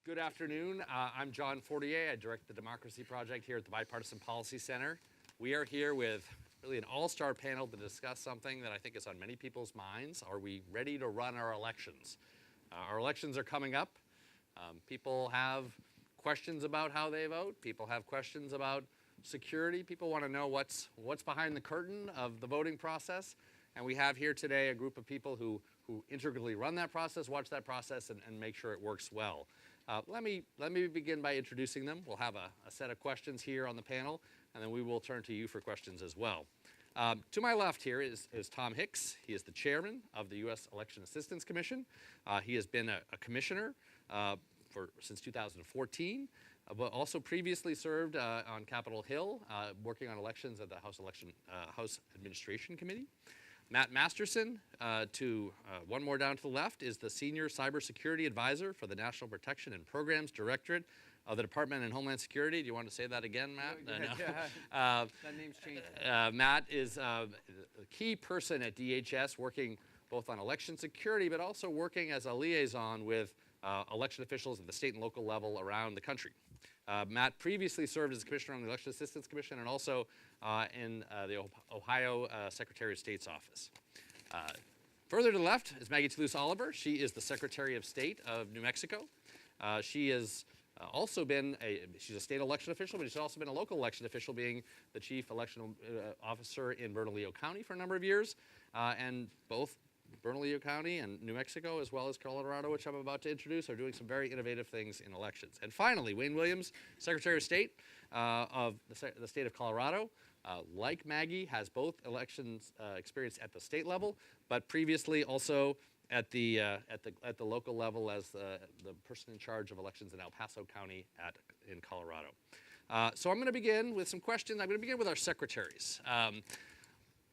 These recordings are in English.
Good afternoon. I'm John Fortier. I direct the Democracy Project here at the Bipartisan Policy Center. We are here with really an all-star panel to discuss something that I think is on many people's minds. Are we ready to run our elections? Our elections are coming up. People have questions about how they vote. People have questions about security. People want to know what's behind the curtain of the voting process. And we have here today a group of people who integrally run that process, watch that process, and make sure it works well. Let me begin by introducing them. We'll have a set of questions here on the panel, and then we will turn to you for questions as well. To my left here is Tom Hicks. He is the chairman of the U.S. Election Assistance Commission. He has been a commissioner since 2014, but also previously served on Capitol Hill, working on elections at the House Administration Committee. Matt Masterson, one more down to the left, is the Senior Cybersecurity Advisor for the National Protection and Programs Directorate of the Department of Homeland Security. Do you want to say that again, Matt? No. That name's changed. Matt is a key person at DHS, working both on election security, but also working as a liaison with election officials at the state and local level around the country. Matt previously served as Commissioner on the Election Assistance Commission and also in the Ohio Secretary of State's office. Further to the left is Maggie Toulouse-Oliver. She is the Secretary of State of New Mexico. She has also been she's a state election official, but she's also been a local election official, being the chief election officer in Bernalillo County for a number of years. And both Bernalillo County and New Mexico, as well as Colorado, which I'm about to introduce, are doing some very innovative things in elections. And finally, Wayne Williams, Secretary of State of the state of Colorado, like Maggie, has both elections experience at the state level, but previously also at the local level as the person in charge of elections in El Paso County in Colorado. So I'm going to begin with some questions. I'm going to begin with our secretaries.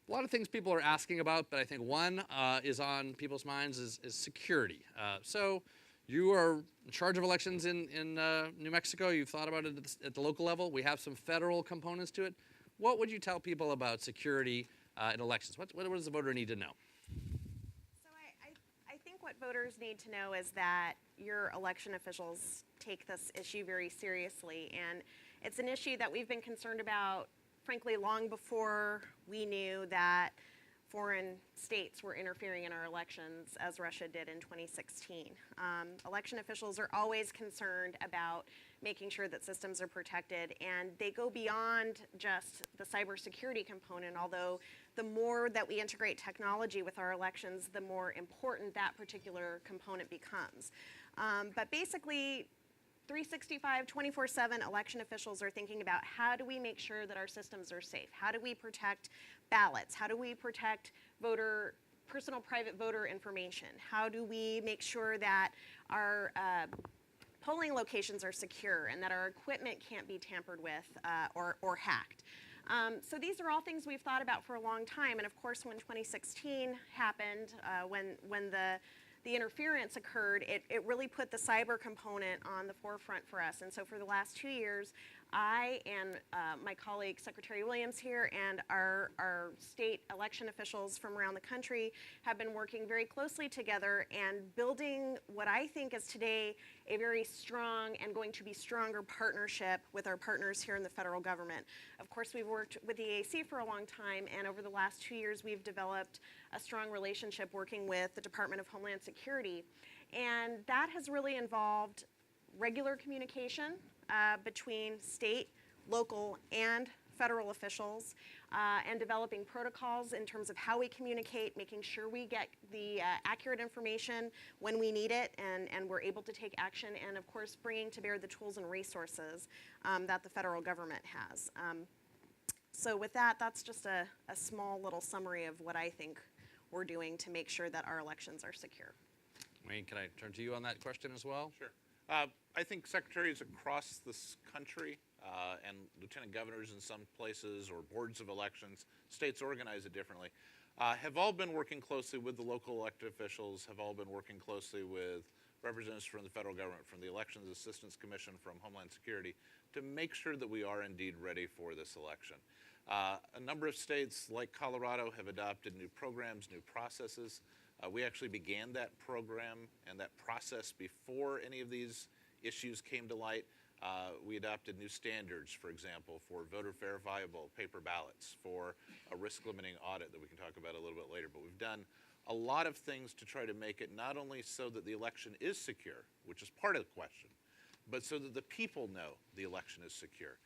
A lot of things people are asking about, but I think one is on people's minds is security. So you are in charge of elections in New Mexico. You've thought about it at the local level. We have some federal components to it. What would you tell people about security in elections? What does the voter need to know? So I think what voters need to know is that your election officials take this issue very seriously. And it's an issue that we've been concerned about, frankly, long before we knew that foreign states were interfering in our elections, as Russia did in 2016. Election officials are always concerned about making sure that systems are protected, and they go beyond just the cybersecurity component, although the more that we integrate technology with our elections, the more important that particular component becomes. But basically, 365, 24/7 election officials are thinking about how do we make sure that our systems are safe? How do we protect ballots? How do we protect personal private voter information? How do we make sure that our polling locations are secure and that our equipment can't be tampered with or hacked? So these are all things we've thought about for a long time. And of course, when 2016 happened, when the interference occurred, it really put the cyber component on the forefront for us. And so for the last 2 years, I and my colleague Secretary Williams here and our state election officials from around the country have been working very closely together and building what I think is today a very strong and going to be stronger partnership with our partners here in the federal government. Of course, we've worked with the EAC for a long time, and over the last 2 years, we've developed a strong relationship working with the Department of Homeland Security. And that has really involved regular communication between state, local, and federal officials, and developing protocols in terms of how we communicate, making sure we get the accurate information when we need it, and we're able to take action, and of course bringing to bear the tools and resources that the federal government has. So with that, that's just a small little summary of what I think we're doing to make sure that our elections are secure. Wayne, can I turn to you on that question as well? Sure. I think secretaries across this country and lieutenant governors in some places or boards of elections, states organize it differently, have all been working closely with the local elected officials, have all been working closely with representatives from the federal government, from the Elections Assistance Commission, from Homeland Security, to make sure that we are indeed ready for this election. A number of states like Colorado have adopted new programs, new processes. We actually began that program and that process before any of these issues came to light, we adopted new standards, for example, for voter verifiable paper ballots, for a risk limiting audit that we can talk about a little bit later. But we've done a lot of things to try to make it not only so that the election is secure, which is part of the question, but so that the people know the election is secure.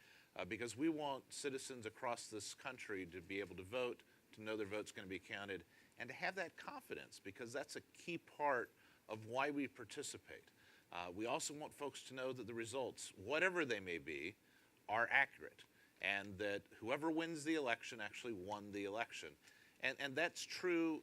Because we want citizens across this country to be able to vote, to know their vote's going to be counted, and to have that confidence, because that's a key part of why we participate. We also want folks to know that the results, whatever they may be, are accurate, and that whoever wins the election actually won the election. And that's true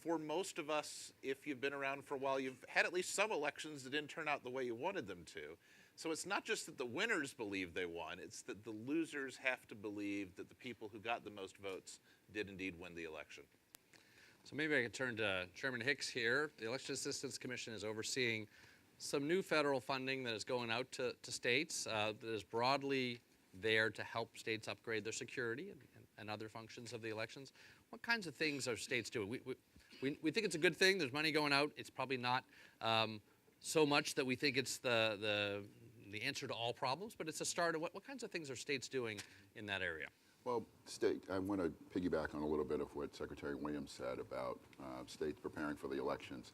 for most of us. If you've been around for a while, you've had at least some elections that didn't turn out the way you wanted them to. So it's not just that the winners believe they won, it's that the losers have to believe that the people who got the most votes did indeed win the election. So maybe I could turn to Chairman Hicks here. The Election Assistance Commission is overseeing some new federal funding that is going out to states that is broadly there to help states upgrade their security and other functions of the elections. What kinds of things are states doing? We think it's a good thing. There's money going out. It's probably not so much that we think it's the answer to all problems, but it's a start. What kinds of things are states doing in that area? Well, I want to piggyback on a little bit of what Secretary Williams said about states preparing for the elections.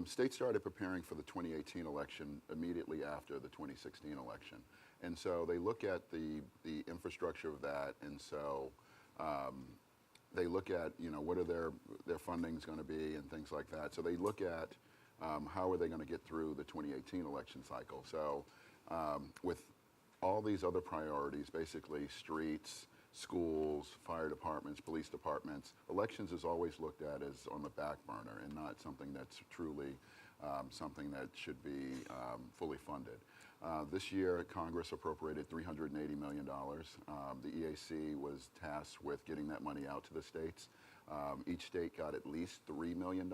States started preparing for the 2018 election immediately after the 2016 election. And so they look at the infrastructure of that, and so they look at, what are their fundings going to be and things like that. So they look at how are they going to get through the 2018 election cycle. So with all these other priorities, basically streets, schools, fire departments, police departments, elections is always looked at as on the back burner and not something that's truly something that should be fully funded. This year, Congress appropriated $380 million. The EAC was tasked with getting that money out to the states. Each state got at least $3 million,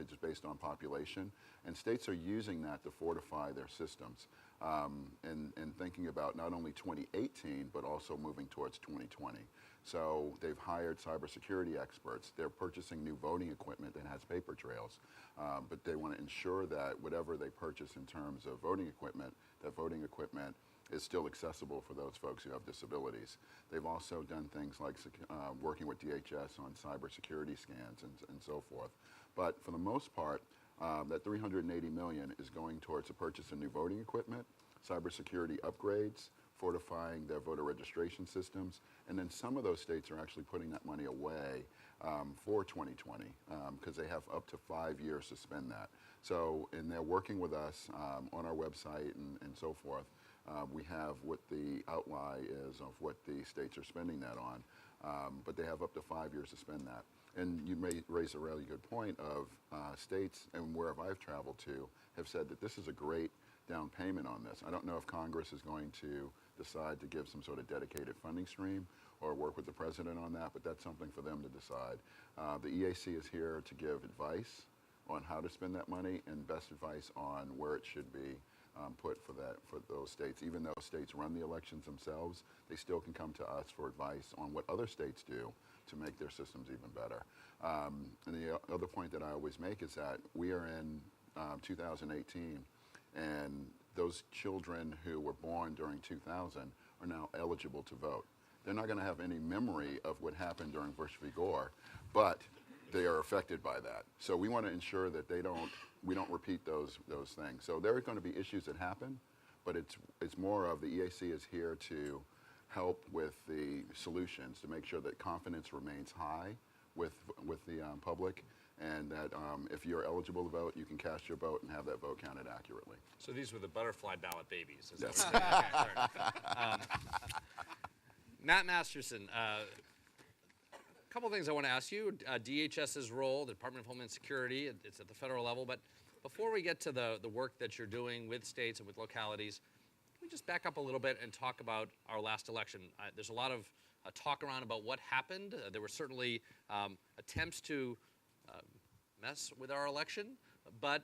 just based on population. And states are using that to fortify their systems and thinking about not only 2018, but also moving towards 2020. So they've hired cybersecurity experts. They're purchasing new voting equipment that has paper trails. But they want to ensure that whatever they purchase in terms of voting equipment, that voting equipment is still accessible for those folks who have disabilities. They've also done things like working with DHS on cybersecurity scans and so forth. But for the most part, that $380 million is going towards the purchase of new voting equipment, cybersecurity upgrades, fortifying their voter registration systems, and then some of those states are actually putting that money away for 2020 because they have up to 5 years to spend that. So, and they're working with us on our website and so forth. We have what the outlay is of what the states are spending that on, but they have up to 5 years to spend that. And you may raise a really good point of states, and wherever I've traveled to, have said that this is a great down payment on this. I don't know if Congress is going to decide to give some sort of dedicated funding stream or work with the president on that, but that's something for them to decide. The EAC is here to give advice on how to spend that money and best advice on where it should be put for those states. Even though states run the elections themselves, they still can come to us for advice on what other states do to make their systems even better. And the other point that I always make is that we are in 2018, and those children who were born during 2000 are now eligible to vote. They're not going to have any memory of what happened during Bush v. Gore, but they are affected by that. So we want to ensure that we don't repeat those things. So there are going to be issues that happen, but it's more of the EAC is here to help with the solutions to make sure that confidence remains high with the public, and that if you're eligible to vote, you can cast your vote and have that vote counted accurately. So these were the butterfly ballot babies. Is Yes. that what you're saying? Okay, Matt Masterson, a couple of things I want to ask you. DHS's role, the Department of Homeland Security, it's at the federal level, but before we get to the work that you're doing with states and with localities, can we just back up a little bit and talk about our last election? There's a lot of talk around about what happened. There were certainly attempts to mess with our election, but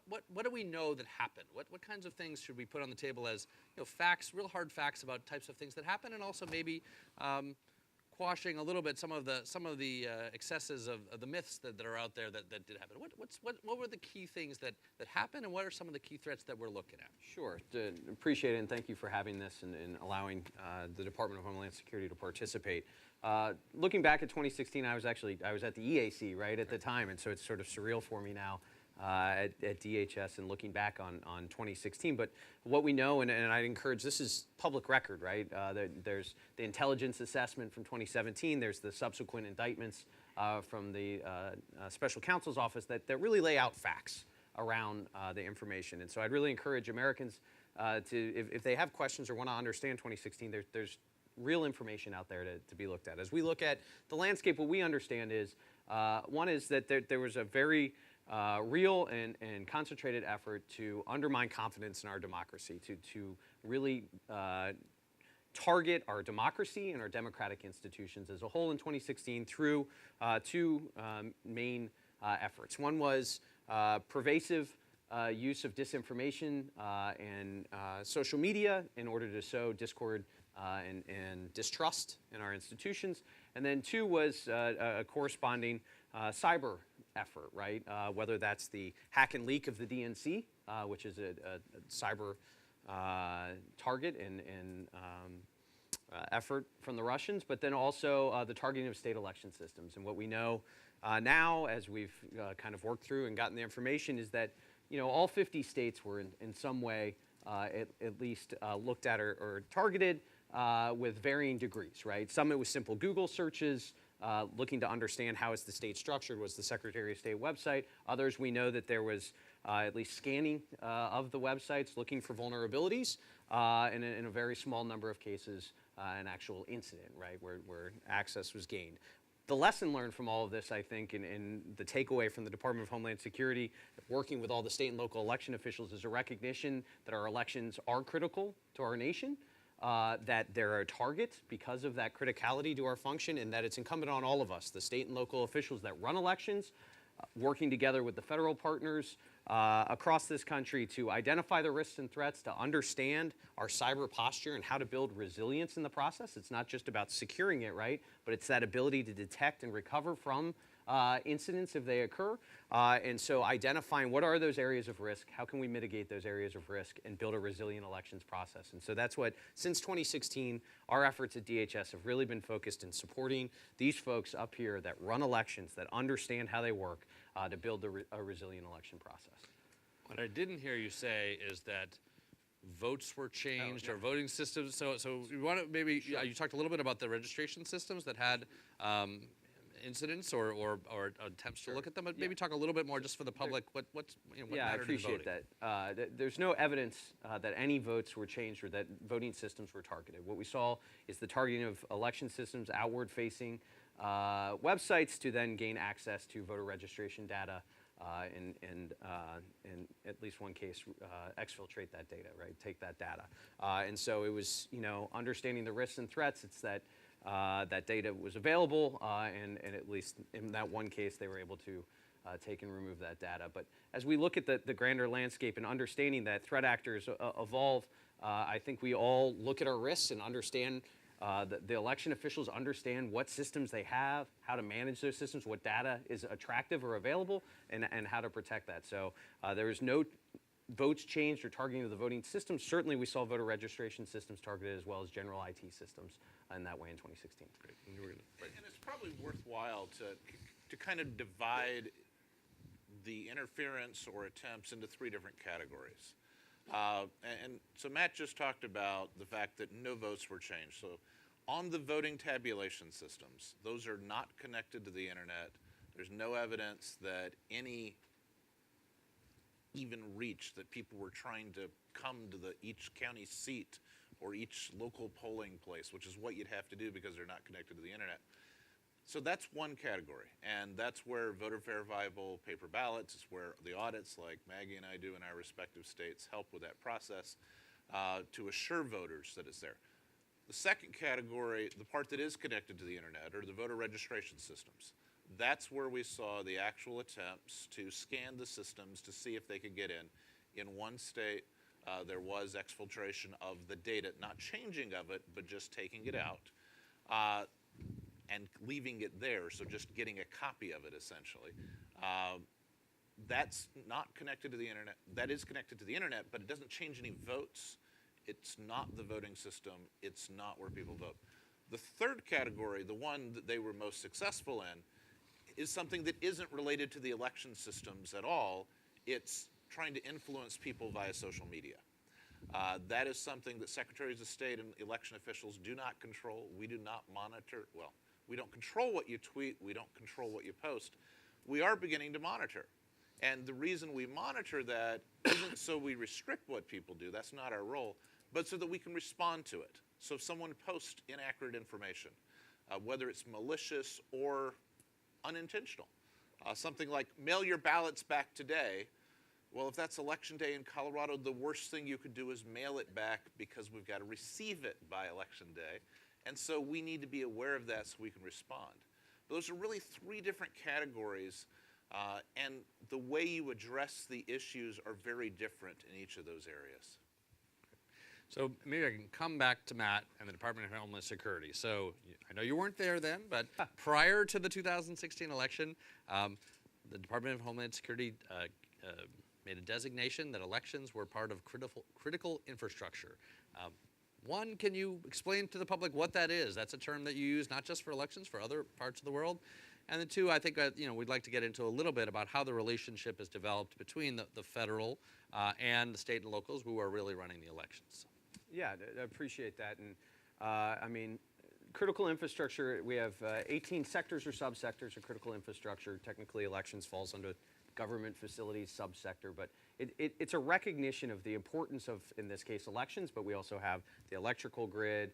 what do we know that happened? What kinds of things should we put on the table as facts, real hard facts about types of things that happen, and also maybe quashing a little bit some of the excesses of the myths that are out there that did happen. What were the key things that happened, and what are some of the key threats that we're looking at? Sure. Appreciate it, and thank you for having this and allowing the Department of Homeland Security to participate. Looking back at 2016, I was at the EAC right at the time, and so it's sort of surreal for me now at DHS and looking back on 2016. But what we know, and I'd encourage, this is public record, right? There's the intelligence assessment from 2017. There's the subsequent indictments from the special counsel's office that really lay out facts around the information. And so I'd really encourage Americans if they have questions or want to understand 2016, there's real information out there to be looked at. As we look at the landscape, what we understand is, one is that there was a very real and concentrated effort to undermine confidence in our democracy, to really target our democracy and our democratic institutions as a whole in 2016 through two main efforts. One was pervasive use of disinformation and social media in order to sow discord and distrust in our institutions. And then two was a corresponding cyber effort, right? Whether that's the hack and leak of the DNC, which is a cyber target and effort from the Russians, but then also the targeting of state election systems. And what we know now, as we've kind of worked through and gotten the information, is that all 50 states were in some way at least looked at or targeted with varying degrees, right? Some it was simple Google searches, looking to understand how is the state structured, was the Secretary of State website. Others, we know that there was at least scanning of the websites, looking for vulnerabilities, and in a very small number of cases, an actual incident, right, where access was gained. The lesson learned from all of this, I think, and the takeaway from the Department of Homeland Security, working with all the state and local election officials, is a recognition that our elections are critical to our nation, that they're a target because of that criticality to our function, and that it's incumbent on all of us, the state and local officials that run elections, working together with the federal partners across this country to identify the risks and threats, to understand our cyber posture and how to build resilience in the process. It's not just about securing it, right? But it's that ability to detect and recover from incidents if they occur. And so identifying what are those areas of risk, how can we mitigate those areas of risk and build a resilient elections process. And so that's what, since 2016, our efforts at DHS have really been focused in supporting these folks up here that run elections, that understand how they work, to build a resilient election process. What I didn't hear you say is that votes were changed or voting systems. So you want to maybe, you talked a little bit about the registration systems that had incidents or attempts to look at them, but maybe talk a little bit more just for the public, what mattered in voting. I appreciate that. There's no evidence that any votes were changed or that voting systems were targeted. What we saw is the targeting of election systems, outward-facing websites to then gain access to voter registration data, and in at least one case, exfiltrate that data, right? Take that data. And so it was, understanding the risks and threats. It's that that data was available, and at least in that one case, they were able to take and remove that data. But as we look at the grander landscape and understanding that threat actors evolve, I think we all look at our risks and understand the election officials understand what systems they have, how to manage those systems, what data is attractive or available, and how to protect that. So there is no votes changed or targeting of the voting systems. Certainly we saw voter registration systems targeted as well as general IT systems in that way in 2016. Great. And it's probably worthwhile to kind of divide the interference or attempts into three different categories. And so Matt just talked about the fact that no votes were changed. So on the voting tabulation systems, those are not connected to the internet. There's no evidence that any even reach that people were trying to come to each county seat or each local polling place, which is what you'd have to do because they're not connected to the internet. So that's one category, and that's where voter verifiable paper ballots is where the audits like Maggie and I do in our respective states help with that process to assure voters that it's there. The second category, the part that is connected to the internet, are the voter registration systems. That's where we saw the actual attempts to scan the systems to see if they could get in. In one state, there was exfiltration of the data, not changing of it, but just taking it out. and leaving it there, so just getting a copy of it essentially. That's not connected to the internet. That is connected to the internet, but it doesn't change any votes. It's not the voting system. It's not where people vote. The third category, the one that they were most successful in, is something that isn't related to the election systems at all. It's trying to influence people via social media. That is something that secretaries of state and election officials do not control. We do not monitor. Well, we don't control what you tweet. We don't control what you post. We are beginning to monitor. And the reason we monitor that isn't so we restrict what people do. That's not our role. But so that we can respond to it. So if someone posts inaccurate information, whether it's malicious or unintentional, something like mail your ballots back today. Well, if that's election day in Colorado, the worst thing you could do is mail it back because we've got to receive it by election day. And so we need to be aware of that so we can respond. Those are really three different categories, and the way you address the issues are very different in each of those areas. So maybe I can come back to Matt and the Department of Homeland Security. So I know you weren't there then, but prior to the 2016 election, the Department of Homeland Security made a designation that elections were part of critical infrastructure. One, can you explain to the public what that is? That's a term that you use not just for elections, for other parts of the world. And then two, I think we'd like to get into a little bit about how the relationship is developed between the federal and the state and locals who are really running the elections. Yeah, I appreciate that. And I mean, critical infrastructure, we have 18 sectors or subsectors of critical infrastructure. Technically, elections falls under government facilities subsector, but it's a recognition of the importance of, in this case, elections, but we also have the electrical grid,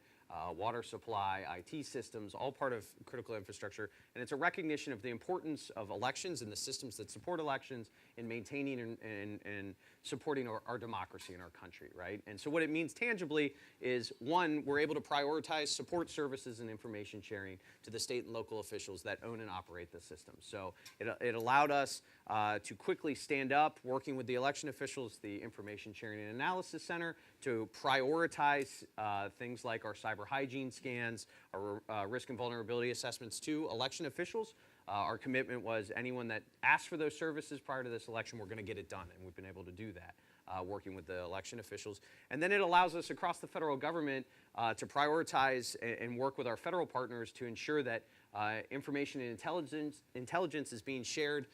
water supply, IT systems, all part of critical infrastructure. And it's a recognition of the importance of elections and the systems that support elections in maintaining and supporting our democracy in our country, right? And so what it means tangibly is, one, we're able to prioritize support services and information sharing to the state and local officials that own and operate the system. So it allowed us to quickly stand up, working with the election officials, the Information Sharing and Analysis Center, to prioritize things like our cyber hygiene scans, our risk and vulnerability assessments to election officials. Our commitment was anyone that asked for those services prior to this election, we're going to get it done, and we've been able to do that, working with the election officials. And then it allows us across the federal government to prioritize and work with our federal partners to ensure that information and intelligence is being shared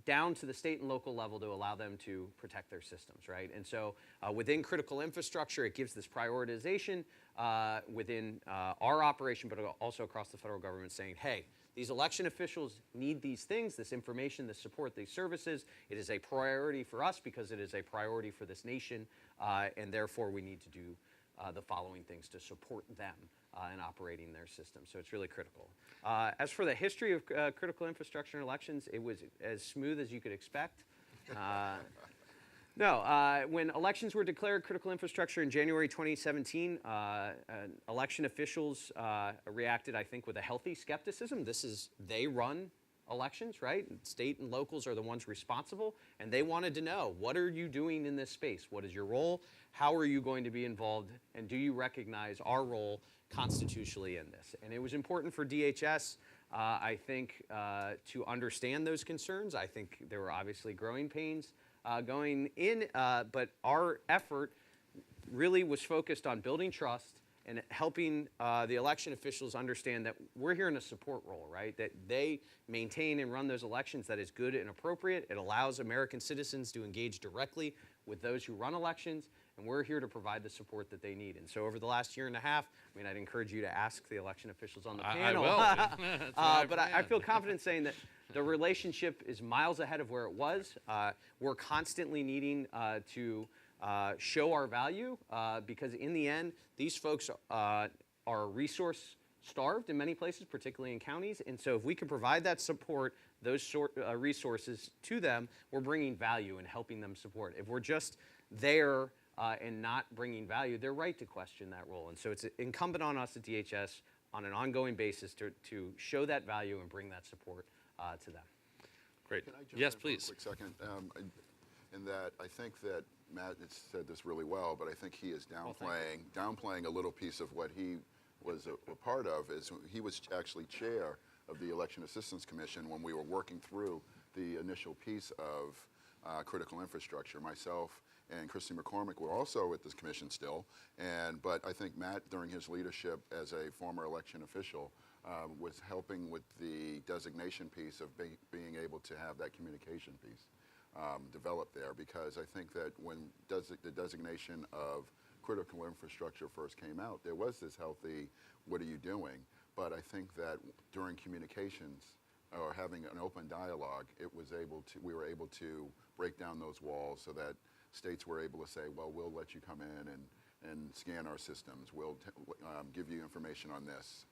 down to the state and local level to allow them to protect their systems, right? And so within critical infrastructure, it gives this prioritization within our operation, but also across the federal government, saying, hey, these election officials need these things, this information, this support, these services. It is a priority for us because it is a priority for this nation, and therefore we need to do the following things to support them in operating their system. So it's really critical. As for the history of critical infrastructure and elections, it was as smooth as you could expect. When elections were declared critical infrastructure in January 2017, election officials reacted, I think, with a healthy skepticism. They run elections, right? State and locals are the ones responsible, and they wanted to know, what are you doing in this space? What is your role? How are you going to be involved? And do you recognize our role constitutionally in this? And it was important for DHS, I think, to understand those concerns. I think there were obviously growing pains going in, but our effort really was focused on building trust and helping the election officials understand that we're here in a support role, right? That they maintain and run those elections that is good and appropriate. It allows American citizens to engage directly with those who run elections, and we're here to provide the support that they need. And so over the last year and a half, I mean, I'd encourage you to ask the election officials on the panel. I will. But I feel confident saying that the relationship is miles ahead of where it was. We're constantly needing to show our value because in the end, these folks are resource starved in many places, particularly in counties. And so if we can provide that support, those resources to them, we're bringing value and helping them support. If we're just there and not bringing value, they're right to question that role. And so it's incumbent on us at DHS on an ongoing basis to show that value and bring that support to them. Great. Can I jump Yes, in please. for a quick second? In that I think that Matt has said this really well, but I think he is downplaying a little piece of what he was a part of, is he was actually chair of the Election Assistance Commission when we were working through the initial piece of critical infrastructure. Myself and Christy McCormick were also at this commission still, but I think Matt, during his leadership as a former election official, was helping with the designation piece of being able to have that communication piece developed there, because I think that when the designation of critical infrastructure first came out, there was this healthy, what are you doing? But I think that during communications or having an open dialogue, we were able to break down those walls so that states were able to say, well, we'll let you come in and scan our systems. We'll give you information on this.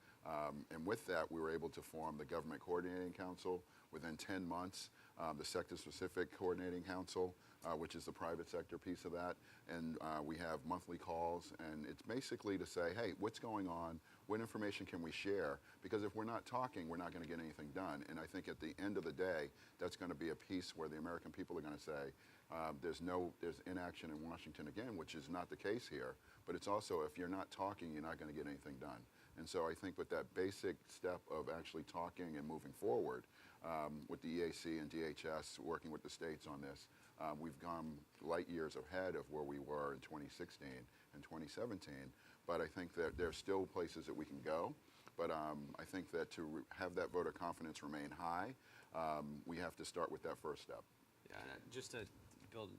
And with that, we were able to form the Government Coordinating Council within 10 months, the Sector-Specific Coordinating Council, which is the private sector piece of that. And we have monthly calls, and it's basically to say, hey, what's going on? What information can we share? Because if we're not talking, we're not going to get anything done. And I think at the end of the day, that's going to be a piece where the American people are going to say, there's inaction in Washington again, which is not the case here. But it's also, if you're not talking, you're not going to get anything done. And so I think with that basic step of actually talking and moving forward, with the EAC and DHS working with the states on this, we've gone light years ahead of where we were in 2016 and 2017. But I think that there's still places that we can go. But I think that to have that voter confidence remain high, we have to start with that first step. Yeah, just to build,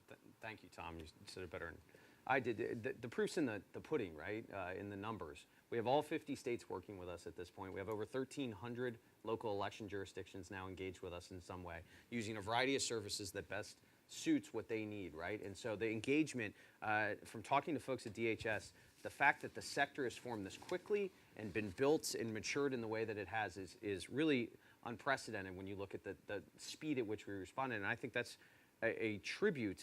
thank you, Tom. You said it better than I did. The proof's in the pudding, right? In the numbers. We have all 50 states working with us at this point. We have over 1,300 local election jurisdictions now engaged with us in some way, using a variety of services that best suits what they need, right? And so the engagement, from talking to folks at DHS, the fact that the sector has formed this quickly and been built and matured in the way that it has is really unprecedented when you look at the speed at which we responded. And I think that's a tribute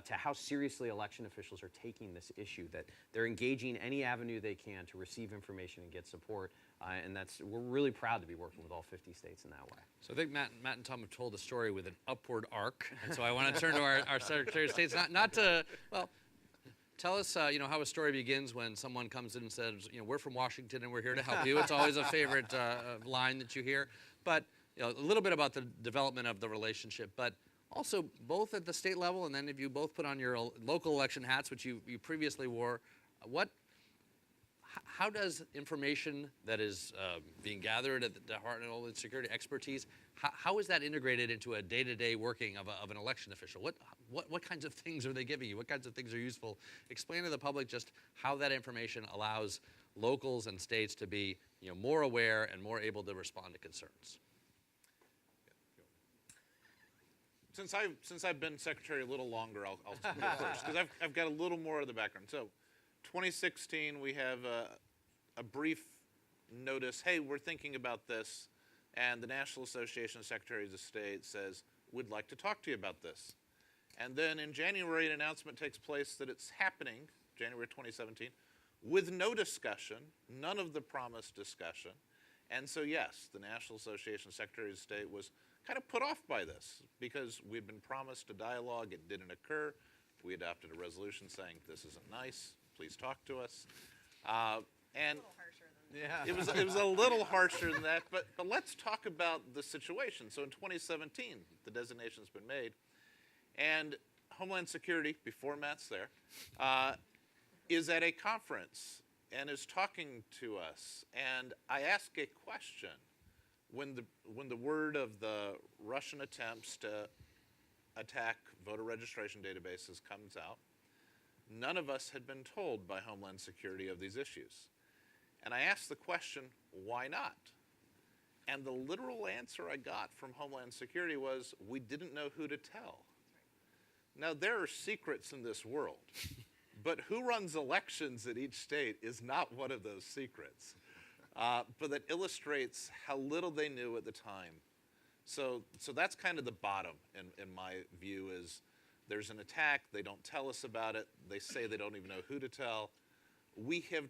to how seriously election officials are taking this issue, that they're engaging any avenue they can to receive information and get support. And we're really proud to be working with all 50 states in that way. So I think Matt and Tom have told a story with an upward arc. And so I want to turn to our Secretary of State, not to, well, tell us, how a story begins when someone comes in and says, we're from Washington and we're here to help you. It's always a favorite line that you hear. But, a little bit about the development of the relationship. But also, both at the state level, and then if you both put on your local election hats, which you previously wore, how does information that is being gathered at the Department of Homeland Security expertise, how is that integrated into a day-to-day working of an election official? What kinds of things are they giving you? What kinds of things are useful? Explain to the public just how that information allows locals and states to be more aware and more able to respond to concerns. Since I've been secretary a little longer, I'll go first, because I've got a little more of the background. So 2016, we have a brief notice, hey, we're thinking about this, and the National Association of Secretaries of State says, we'd like to talk to you about this. And then in January, an announcement takes place that it's happening, January 2017, with no discussion, none of the promised discussion. And so yes, the National Association of Secretaries of State was kind of put off by this because we'd been promised a dialogue, it didn't occur. We adopted a resolution saying this isn't nice, please talk to us. And it was a little harsher than that, but let's talk about the situation. So in 2017, the designation's been made, and Homeland Security, before Matt's there, is at a conference and is talking to us. And I ask a question. When the word of the Russian attempts to attack voter registration databases comes out, none of us had been told by Homeland Security of these issues. And I asked the question, why not? And the literal answer I got from Homeland Security was, we didn't know who to tell. Now, there are secrets in this world, but who runs elections at each state is not one of those secrets. But that illustrates how little they knew at the time. So that's kind of the bottom, in my view, is there's an attack, they don't tell us about it, they say they don't even know who to tell. We have,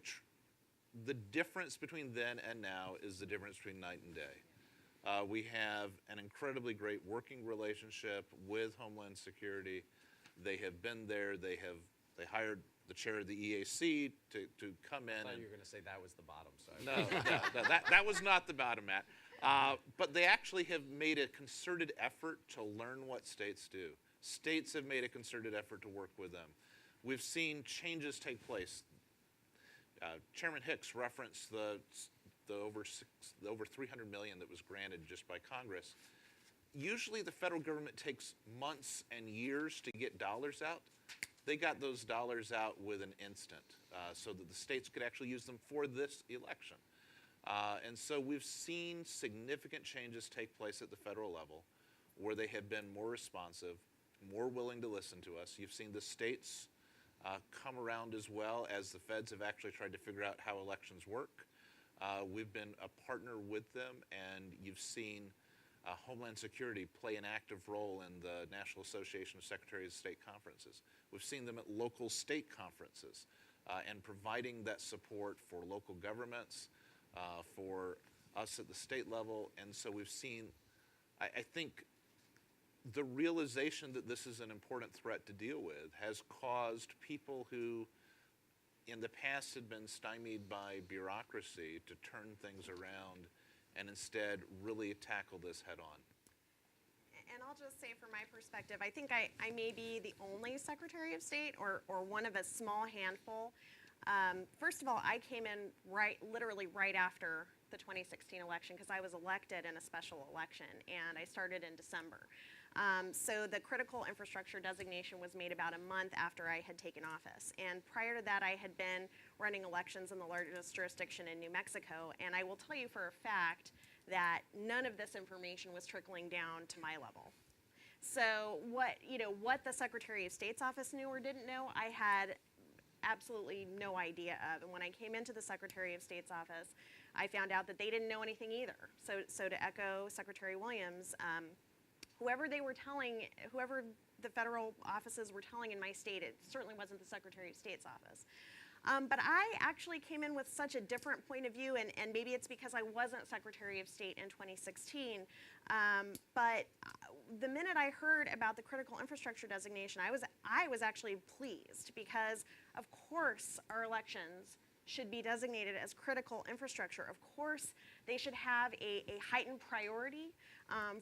the difference between then and now is the difference between night and day. We have an incredibly great working relationship with Homeland Security. They have been there, they hired the chair of the EAC to come in. I thought and you were going to say that was the bottom. Sorry. no, that was not the bottom, Matt. But they actually have made a concerted effort to learn what states do. States have made a concerted effort to work with them. We've seen changes take place. Chairman Hicks referenced the over $300 million that was granted just by Congress. Usually the federal government takes months and years to get dollars out. They got those dollars out with an instant so that the states could actually use them for this election. And so we've seen significant changes take place at the federal level where they have been more responsive, more willing to listen to us. You've seen the states come around as well as the feds have actually tried to figure out how elections work. We've been a partner with them, and you've seen Homeland Security play an active role in the National Association of Secretaries of State conferences. We've seen them at local state conferences and providing that support for local governments, for us at the state level. And so we've seen, I think, the realization that this is an important threat to deal with has caused people who in the past had been stymied by bureaucracy to turn things around and instead really tackle this head on. And I'll just say from my perspective, I think I may be the only Secretary of State or one of a small handful. First of all, I came in literally right after the 2016 election because I was elected in a special election, and I started in December. So the critical infrastructure designation was made about a month after I had taken office. And prior to that, I had been running elections in the largest jurisdiction in New Mexico. And I will tell you for a fact that none of this information was trickling down to my level. So what the Secretary of State's office knew or didn't know, I had absolutely no idea of. And when I came into the Secretary of State's office, I found out that they didn't know anything either. So to echo Secretary Williams, whoever the federal offices were telling in my state, it certainly wasn't the Secretary of State's office. But I actually came in with such a different point of view, and maybe it's because I wasn't Secretary of State in 2016, but the minute I heard about the critical infrastructure designation, I was actually pleased because, of course, our elections should be designated as critical infrastructure. Of course, they should have a heightened priority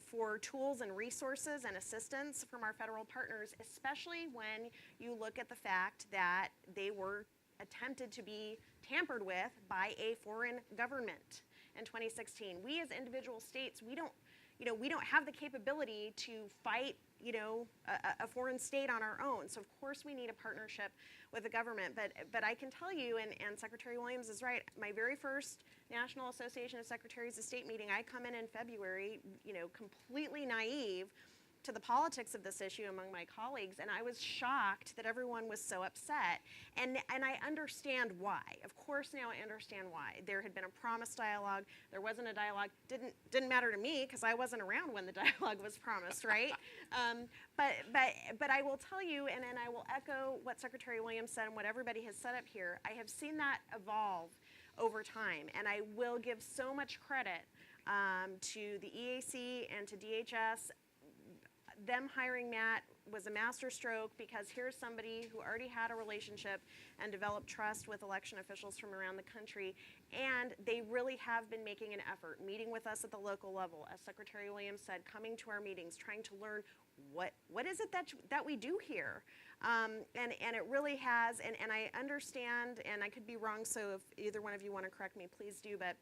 for tools and resources and assistance from our federal partners, especially when you look at the fact that they were attempted to be tampered with by a foreign government in 2016. We as individual states, we don't have the capability to fight, a foreign state on our own. So of course we need a partnership with the government. But I can tell you, and Secretary Williams is right, my very first National Association of Secretaries of State meeting, I come in February, completely naive to the politics of this issue among my colleagues, and I was shocked that everyone was so upset. And I understand why. Of course now I understand why. There had been a promised dialogue. There wasn't a dialogue. Didn't matter to me because I wasn't around when the dialogue was promised, right? But I will tell you, and I will echo what Secretary Williams said and what everybody has said up here, I have seen that evolve over time, and I will give so much credit to the EAC and to DHS. Them hiring Matt was a masterstroke because here's somebody who already had a relationship and developed trust with election officials from around the country, and they really have been making an effort, meeting with us at the local level, as Secretary Williams said, coming to our meetings, trying to learn what is it that we do here, and it really has, and I understand, and I could be wrong, so if either one of you want to correct me, please do, but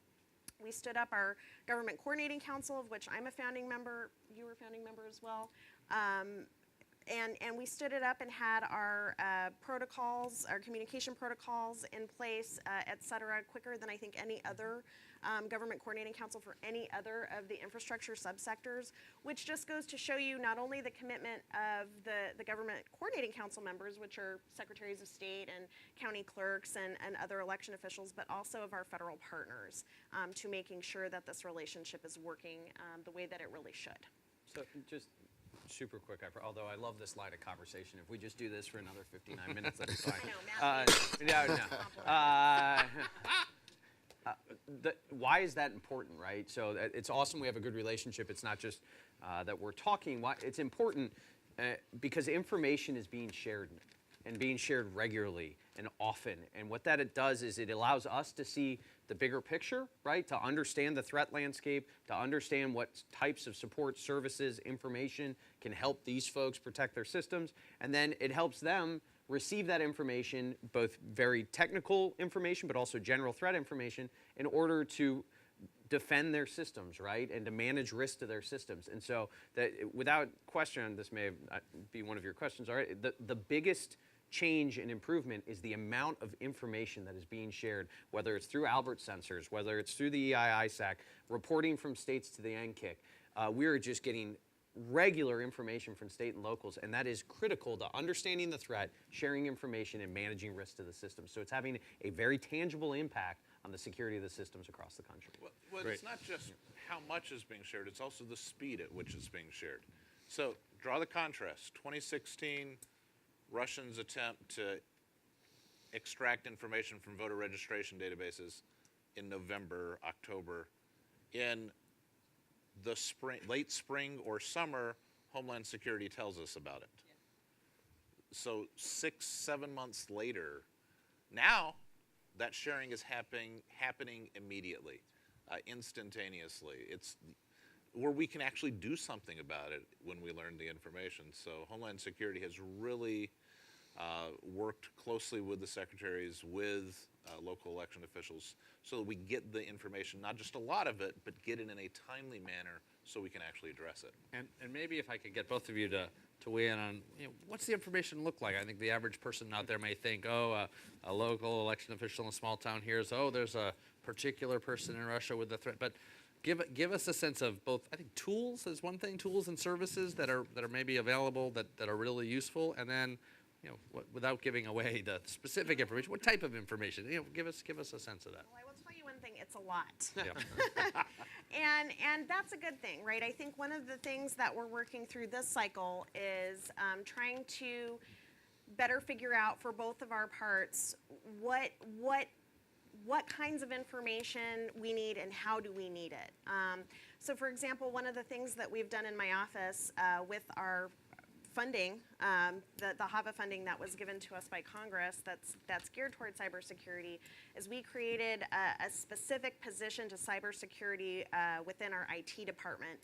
we stood up our Government Coordinating Council, of which I'm a founding member. You were a founding member as well. And we stood it up and had our protocols, our communication protocols in place, et cetera, quicker than I think any other Government Coordinating Council for any other of the infrastructure subsectors, which just goes to show you not only the commitment of the Government Coordinating Council members, which are Secretaries of State and county clerks and other election officials, but also of our federal partners to making sure that this relationship is working the way that it really should. So just super quick, although I love this line of conversation. If we just do this for another 59 minutes, that'd be fine. I know, Matt. Why is that important, right? So it's awesome we have a good relationship. It's not just that we're talking. It's important because information is being shared and being shared regularly and often. And what that it does is it allows us to see the bigger picture, right? To understand the threat landscape, to understand what types of support services, information can help these folks protect their systems. And then it helps them receive that information, both very technical information, but also general threat information, in order to defend their systems, right, and to manage risk to their systems. And so, that without question, this may be one of your questions, all right, the biggest change and improvement is the amount of information that is being shared, whether it's through Albert sensors, whether it's through the EIISAC, reporting from states to the NCIC. We are just getting regular information from state and locals, and that is critical to understanding the threat, sharing information, and managing risk to the system. So it's having a very tangible impact on the security of the systems across the country. Well, it's not just how much is being shared, it's also the speed at which it's being shared. So draw the contrast. 2016, Russians attempt to extract information from voter registration databases in November, October. In the spring, late spring or summer, Homeland Security tells us about it. So 6, 7 months later, now that sharing is happening immediately, instantaneously. It's where we can actually do something about it when we learn the information. So Homeland Security has really worked closely with the secretaries, with local election officials, so that we get the information, not just a lot of it, but get it in a timely manner so we can actually address it. And maybe if I could get both of you to weigh in on, what's the information look like? I think the average person out there may think, oh, a local election official in a small town hears, oh, there's a particular person in Russia with the threat. But give us a sense of both. I think tools is one thing, tools and services that are maybe available that are really useful, and then without giving away the specific information, what type of information? Give us a sense of that. Well, I will tell you one thing, it's a lot. Yeah. And that's a good thing, right? I think one of the things that we're working through this cycle is trying to better figure out for both of our parts what kinds of information we need and how do we need it. So for example, one of the things that we've done in my office with our funding, the HAVA funding that was given to us by Congress that's geared toward cybersecurity, is we created a specific position to cybersecurity within our IT department.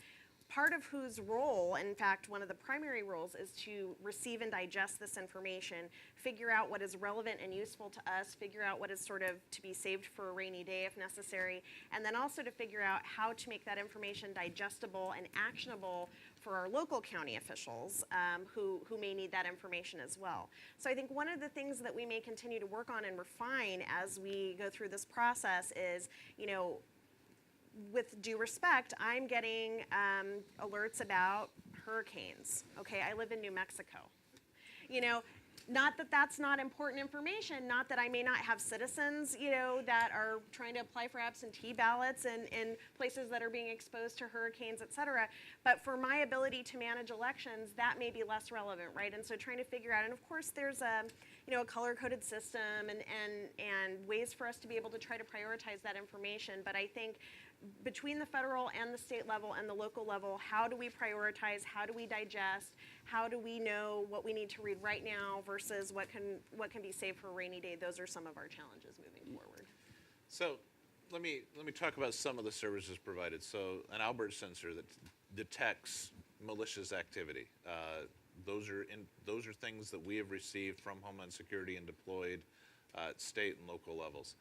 Part of whose role, in fact, one of the primary roles, is to receive and digest this information, figure out what is relevant and useful to us, figure out what is sort of to be saved for a rainy day if necessary, and then also to figure out how to make that information digestible and actionable for our local county officials who may need that information as well. So I think one of the things that we may continue to work on and refine as we go through this process is, with due respect, I'm getting alerts about hurricanes. Okay, I live in New Mexico. Not that that's not important information, not that I may not have citizens, that are trying to apply for absentee ballots in places that are being exposed to hurricanes, et cetera. But for my ability to manage elections, that may be less relevant, right? And so trying to figure out, and of course there's a color-coded system and ways for us to be able to try to prioritize that information. But I think between the federal and the state level and the local level, how do we prioritize, how do we digest, how do we know what we need to read right now versus what can be saved for a rainy day? Those are some of our challenges moving forward. So let me talk about some of the services provided. So an Albert sensor that detects malicious activity. Those are things that we have received from Homeland Security and deployed at state and local levels.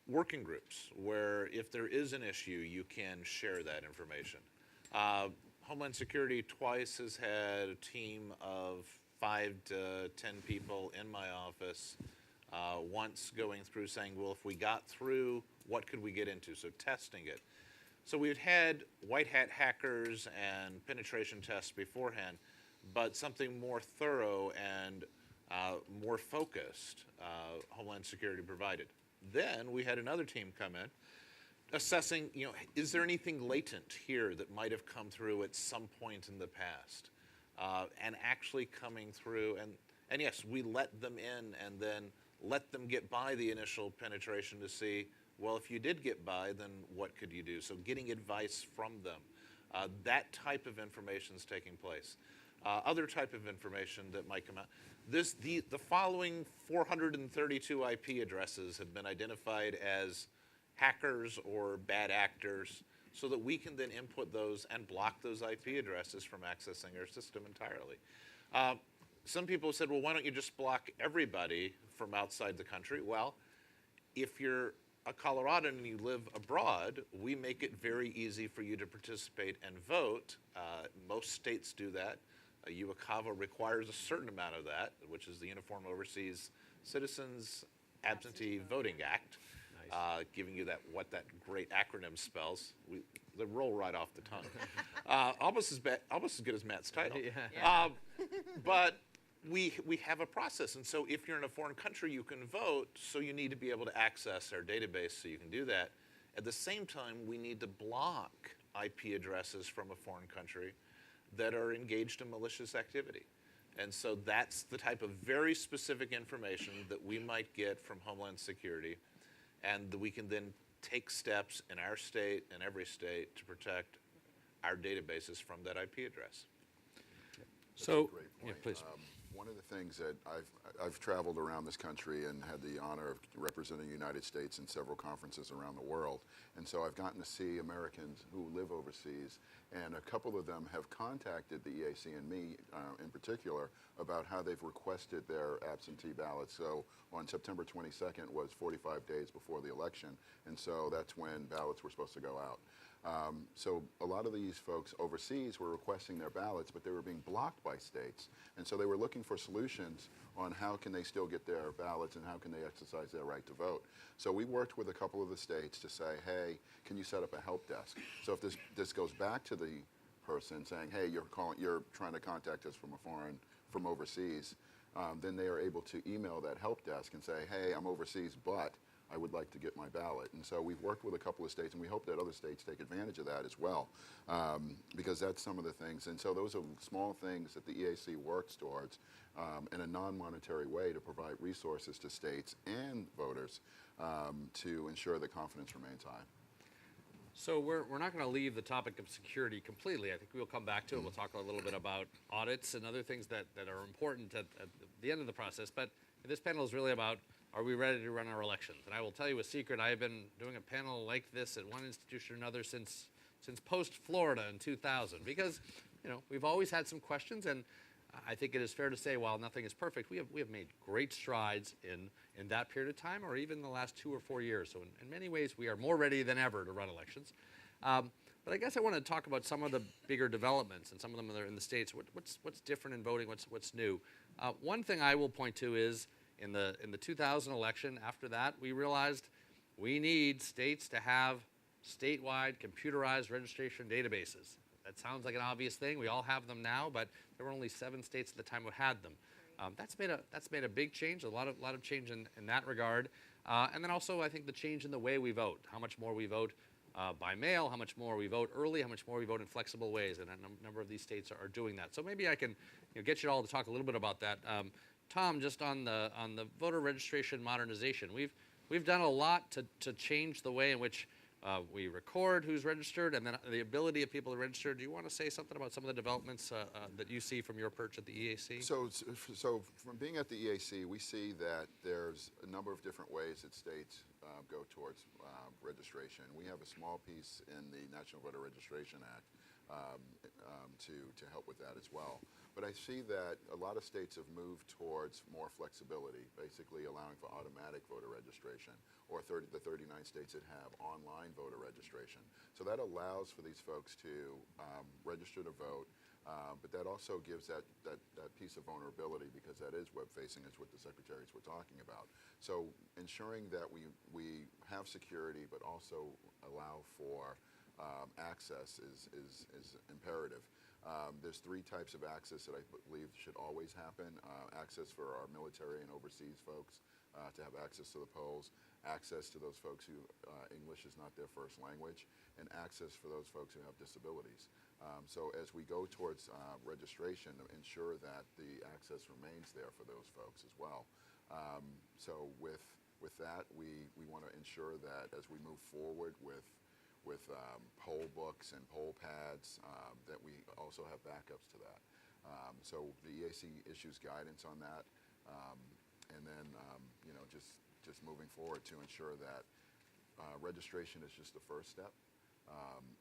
Working groups, where if there is an issue, you can share that information. Homeland Security twice has had a team of 5 to 10 people in my office, once going through saying, well, if we got through, what could we get into? So testing it. So we've had white hat hackers and penetration tests beforehand, but something more thorough and more focused, Homeland Security provided. Then we had another team come in, assessing, is there anything latent here that might have come through at some point in the past? And actually coming through, and yes, we let them in and then let them get by the initial penetration to see, well, if you did get by, then what could you do? So getting advice from them. That type of information is taking place. other type of information that might come out. The following 432 IP addresses have been identified as hackers or bad actors, so that we can then input those and block those IP addresses from accessing our system entirely. Some people said, well, why don't you just block everybody from outside the country? Well, if you're a Coloradan and you live abroad, we make it very easy for you to participate and vote. Most states do that. UOCAVA requires a certain amount of that, which is the Uniform Overseas Citizens Absentee Voting Act. Nice. Giving you what that great acronym spells. They roll right off the tongue. Almost as good as Matt's title. Yeah. But we have a process, and so if you're in a foreign country, you can vote, so you need to be able to access our database so you can do that. At the same time, we need to block IP addresses from a foreign country that are engaged in malicious activity. And so that's the type of very specific information that we might get from Homeland Security, and that we can then take steps in our state and every state to protect our databases from that IP address. So, Great yeah, point. please. One of the things that I've traveled around this country and had the honor of representing the United States in several conferences around the world, and so I've gotten to see Americans who live overseas, and a couple of them have contacted the EAC and me in particular about how they've requested their absentee ballots. So on September 22nd was 45 days before the election, and so that's when ballots were supposed to go out. So a lot of these folks overseas were requesting their ballots, but they were being blocked by states. And so they were looking for solutions on how can they still get their ballots and how can they exercise their right to vote. So we worked with a couple of the states to say, hey, can you set up a help desk? So if this goes back to the person saying, hey, you're trying to contact us from overseas, then they are able to email that help desk and say, hey, I'm overseas, but I would like to get my ballot. And so we've worked with a couple of states, and we hope that other states take advantage of that as well, because that's some of the things. And so those are small things that the EAC works towards in a non-monetary way to provide resources to states and voters to ensure that confidence remains high. So we're not going to leave the topic of security completely. I think we'll come back to it. We'll talk a little bit about audits and other things that are important at the end of the process. But this panel is really about, are we ready to run our elections? And I will tell you a secret. I have been doing a panel like this at one institution or another since post-Florida in 2000, because we've always had some questions, and I think it is fair to say, while nothing is perfect, we have made great strides in that period of time, or even the last 2 or 4 years. So in many ways, we are more ready than ever to run elections. But I guess I want to talk about some of the bigger developments, and some of them that are in the states. What's different in voting? What's new? One thing I will point to is in the 2000 election. After that, we realized we need states to have statewide computerized registration databases. That sounds like an obvious thing. We all have them now, but there were only 7 states at the time who had them. That's made a big change, a lot of change in that regard. And then also, I think the change in the way we vote, how much more we vote by mail, how much more we vote early, how much more we vote in flexible ways, and a number of these states are doing that. So maybe I can get you all to talk a little bit about that. Tom, just on the voter registration modernization, we've done a lot to change the way in which we record who's registered, and then the ability of people to register. Do you want to say something about some of the developments that you see from your perch at the EAC? So from being at the EAC, we see that there's a number of different ways that states go towards registration. We have a small piece in the National Voter Registration Act to help with that as well. But I see that a lot of states have moved towards more flexibility, basically allowing for automatic voter registration, or the 39 states that have online voter registration. So that allows for these folks to register to vote, but that also gives that piece of vulnerability, because that is web-facing, is what the secretaries were talking about. So ensuring that we have security, but also allow for access is imperative. There's 3 types of access that I believe should always happen. Access for our military and overseas folks to have access to the polls, access to those folks who English is not their first language, and access for those folks who have disabilities. So as we go towards registration, ensure that the access remains there for those folks as well. So with that, we want to ensure that as we move forward with poll books and poll pads, that we also have backups to that. So the EAC issues guidance on that, and then just moving forward to ensure that registration is just the first step,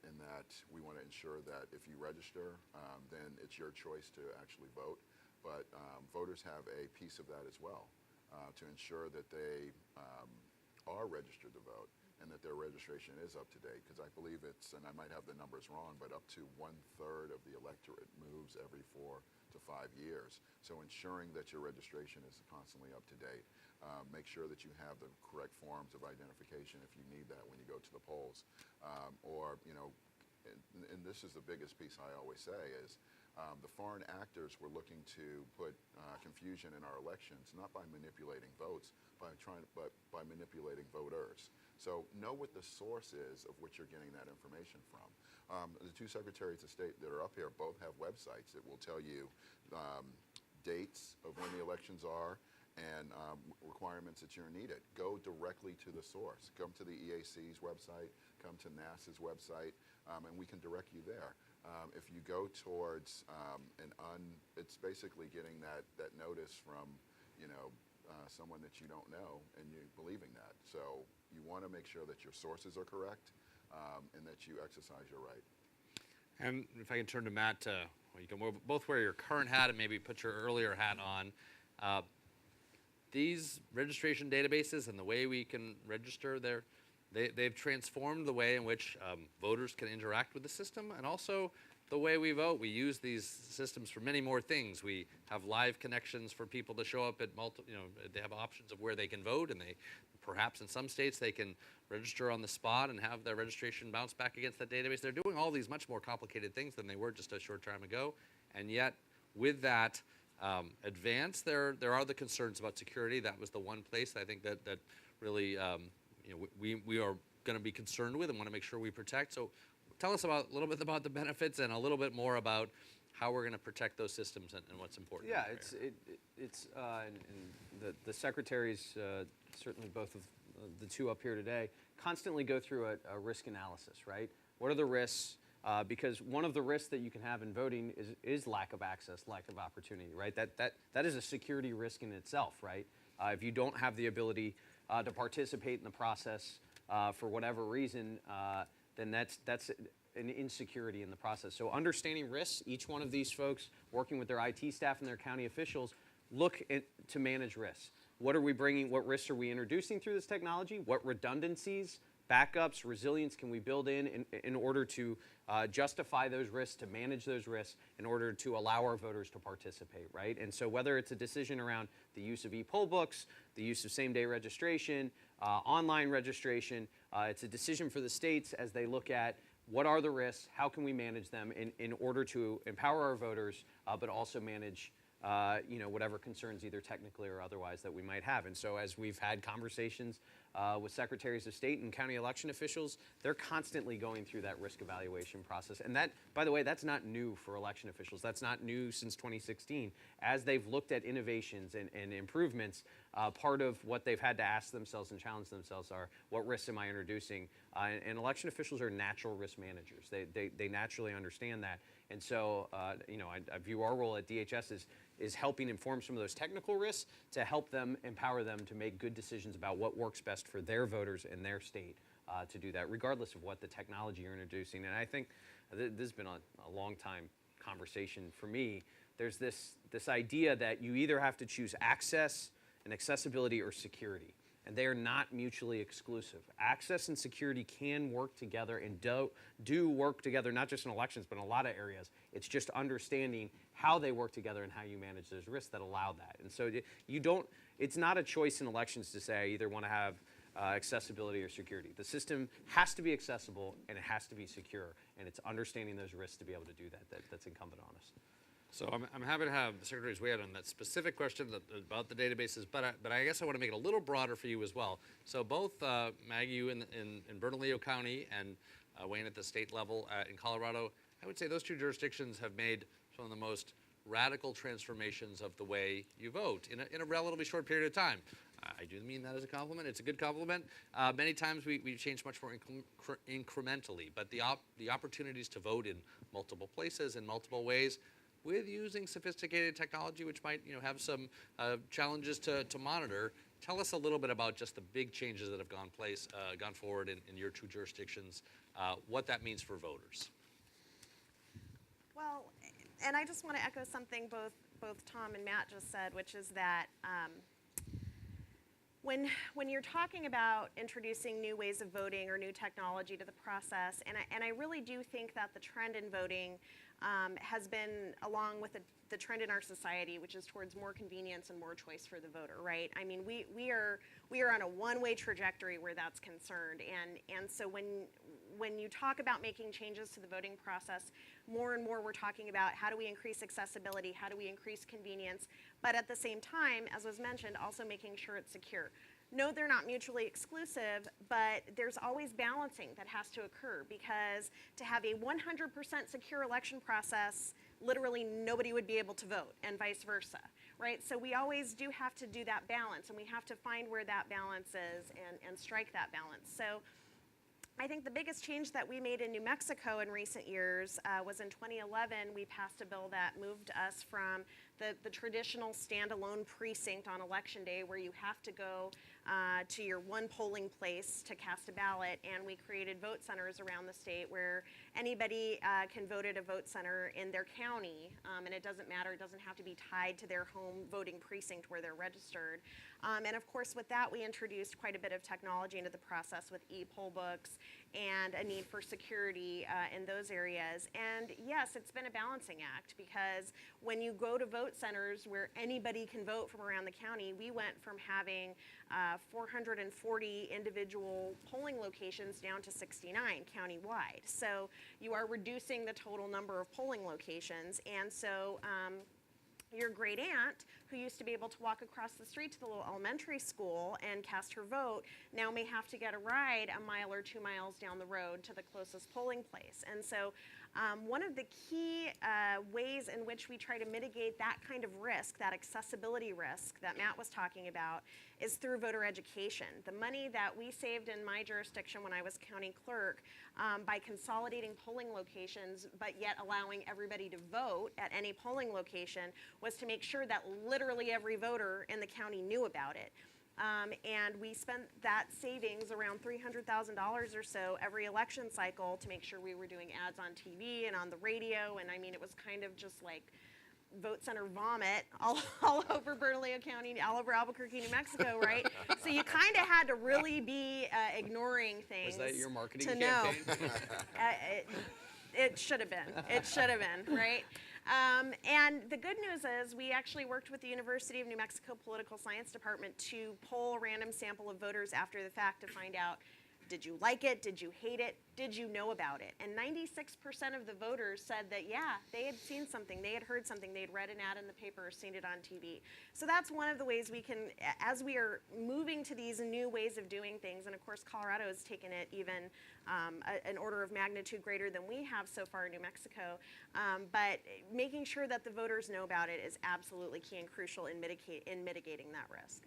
and that we want to ensure that if you register, then it's your choice to actually vote. But voters have a piece of that as well, to ensure that they are registered to vote and that their registration is up to date. Because I believe it's, and I might have the numbers wrong, but up to 1/3 of the electorate moves every 4 to 5 years. So ensuring that your registration is constantly up to date. Make sure that you have the correct forms of identification if you need that when you go to the polls. And this is the biggest piece I always say is the foreign actors were looking to put confusion in our elections, not by manipulating votes, but by manipulating voters. So know what the source is of which you're getting that information from. The two secretaries of state that are up here both have websites that will tell you dates of when the elections are and requirements that you're needed. Go directly to the source. Come to the EAC's website, come to NASA's website, and we can direct you there. If you go towards it's basically getting that notice from, someone that you don't know and you believing that. So you want to make sure that your sources are correct and that you exercise your right. And if I can turn to Matt, you can both wear your current hat and maybe put your earlier hat on. These registration databases and the way we can register, they've transformed the way in which voters can interact with the system and also the way we vote. We use these systems for many more things. We have live connections for people to show up at they have options of where they can vote, and perhaps in some states they can register on the spot and have their registration bounce back against that database. They're doing all these much more complicated things than they were just a short time ago, and yet with that advance, there are the concerns about security. That was the one place I think that really we are going to be concerned with and want to make sure we protect. So tell us a little bit about the benefits and a little bit more about how we're going to protect those systems and what's important. Yeah, and the secretaries, certainly both of the two up here today, constantly go through a risk analysis, right? What are the risks? Because one of the risks that you can have in voting is lack of access, lack of opportunity, right? That is a security risk in itself, right? If you don't have the ability to participate in the process for whatever reason, then that's an insecurity in the process. So understanding risks, each one of these folks working with their IT staff and their county officials look to manage risks. What are we bringing? What risks are we introducing through this technology? What redundancies, backups, resilience can we build in order to justify those risks, to manage those risks, in order to allow our voters to participate, right? And so whether it's a decision around the use of e-poll books, the use of same-day registration, online registration, it's a decision for the states as they look at what are the risks, how can we manage them in order to empower our voters, but also manage whatever concerns either technically or otherwise that we might have. And so as we've had conversations with secretaries of state and county election officials, they're constantly going through that risk evaluation process. And that, by the way, that's not new for election officials. That's not new since 2016. As they've looked at innovations and improvements, part of what they've had to ask themselves and challenge themselves are, what risks am I introducing? And election officials are natural risk managers. They naturally understand that. And so, I view our role at DHS is helping inform some of those technical risks to help them, empower them to make good decisions about what works best for their voters in their state to do that, regardless of what the technology you're introducing. And I think this has been a long time conversation for me. There's this idea that you either have to choose access and accessibility or security, and they are not mutually exclusive. Access and security can work together and do work together, not just in elections, but in a lot of areas. It's just understanding how they work together and how you manage those risks that allow that. And so it's not a choice in elections to say I either want to have accessibility or security. The system has to be accessible and it has to be secure, and it's understanding those risks to be able to do that's incumbent on us. So I'm happy to have the secretaries weigh in on that specific question about the databases, but I guess I want to make it a little broader for you as well. So both Maggie, you in Bernalillo County and Wayne at the state level in Colorado, I would say those two jurisdictions have made some of the most radical transformations of the way you vote in a relatively short period of time. I do mean that as a compliment. It's a good compliment. Many times we change much more incrementally, but the opportunities to vote in multiple places in multiple ways, with using sophisticated technology, which might have some challenges to monitor. Tell us a little bit about just the big changes that have gone forward in your two jurisdictions, what that means for voters. Well, and I just want to echo something both Tom and Matt just said, which is that when you're talking about introducing new ways of voting or new technology to the process, and I really do think that the trend in voting has been along with the trend in our society, which is towards more convenience and more choice for the voter, right? I mean, we are on a one-way trajectory where that's concerned, and so when you talk about making changes to the voting process, more and more we're talking about how do we increase accessibility, how do we increase convenience, but at the same time, as was mentioned, also making sure it's secure. No, they're not mutually exclusive, but there's always balancing that has to occur, because to have a 100% secure election process, literally nobody would be able to vote, and vice versa, right? So we always do have to do that balance, and we have to find where that balance is and strike that balance. So I think the biggest change that we made in New Mexico in recent years was in 2011, we passed a bill that moved us from the traditional standalone precinct on election day, where you have to go to your one polling place to cast a ballot, and we created vote centers around the state where anybody can vote at a vote center in their county, and it doesn't matter, it doesn't have to be tied to their home voting precinct where they're registered. And of course, with that, we introduced quite a bit of technology into the process with e-poll books and a need for security in those areas. And yes, it's been a balancing act, because when you go to vote centers where anybody can vote from around the county, we went from having 440 individual polling locations down to 69 countywide. So you are reducing the total number of polling locations, and so your great aunt, who used to be able to walk across the street to the little elementary school and cast her vote, now may have to get a ride a mile or 2 miles down the road to the closest polling place. And so one of the key ways in which we try to mitigate that kind of risk, that accessibility risk that Matt was talking about, is through voter education. The money that we saved in my jurisdiction when I was county clerk by consolidating polling locations, but yet allowing everybody to vote at any polling location, was to make sure that literally every voter in the county knew about it. And we spent that savings, around $300,000 or so, every election cycle to make sure we were doing ads on TV and on the radio. And I mean, it was kind of just like vote center vomit all over Bernalillo County, all over Albuquerque, New Mexico, right? So you kind of had to really be ignoring things. Was that your marketing to campaign? Know. It should have been. It should have been, right? And the good news is we actually worked with the University of New Mexico Political Science Department to poll a random sample of voters after the fact to find out, did you like it? Did you hate it? Did you know about it? And 96% of the voters said that, yeah, they had seen something, they had heard something, they had read an ad in the paper or seen it on TV. So that's one of the ways we can, as we are moving to these new ways of doing things, and of course Colorado has taken it even an order of magnitude greater than we have so far in New Mexico, but making sure that the voters know about it is absolutely key and crucial in mitigating that risk.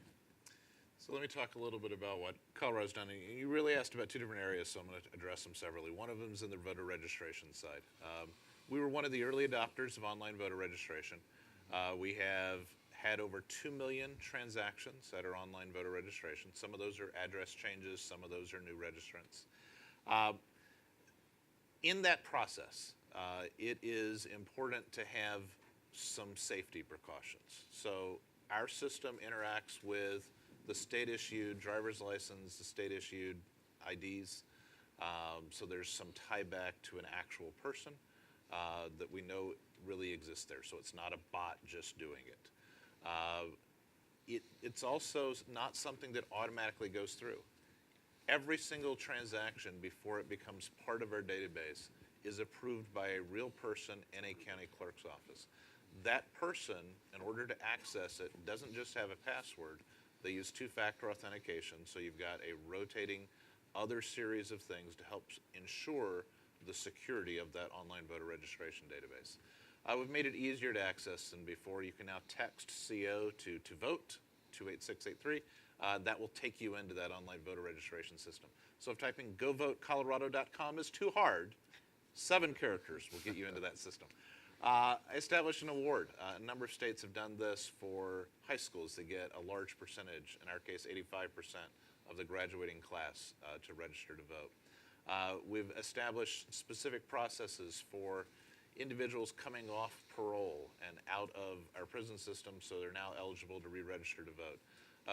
So let me talk a little bit about what Colorado's done. You really asked about two different areas, so I'm going to address them severally. One of them is in the voter registration side. We were one of the early adopters of online voter registration. We have had over 2 million transactions that are online voter registration. Some of those are address changes, some of those are new registrants. In that process, it is important to have some safety precautions. So our system interacts with the state-issued driver's license, the state-issued IDs. So there's some tie back to an actual person that we know really exists there. So it's not a bot just doing it. It's also not something that automatically goes through. Every single transaction before it becomes part of our database is approved by a real person in a county clerk's office. That person, in order to access it, doesn't just have a password. They use two-factor authentication, so you've got a rotating other series of things to help ensure the security of that online voter registration database. We've made it easier to access than before. You can now text CO to vote, 28683. That will take you into that online voter registration system. So if typing govotecolorado.com is too hard, 7 characters will get you into that system. I established an award. A number of states have done this for high schools. They get a large percentage, in our case 85% of the graduating class to register to vote. We've established specific processes for individuals coming off parole and out of our prison system, so they're now eligible to re-register to vote.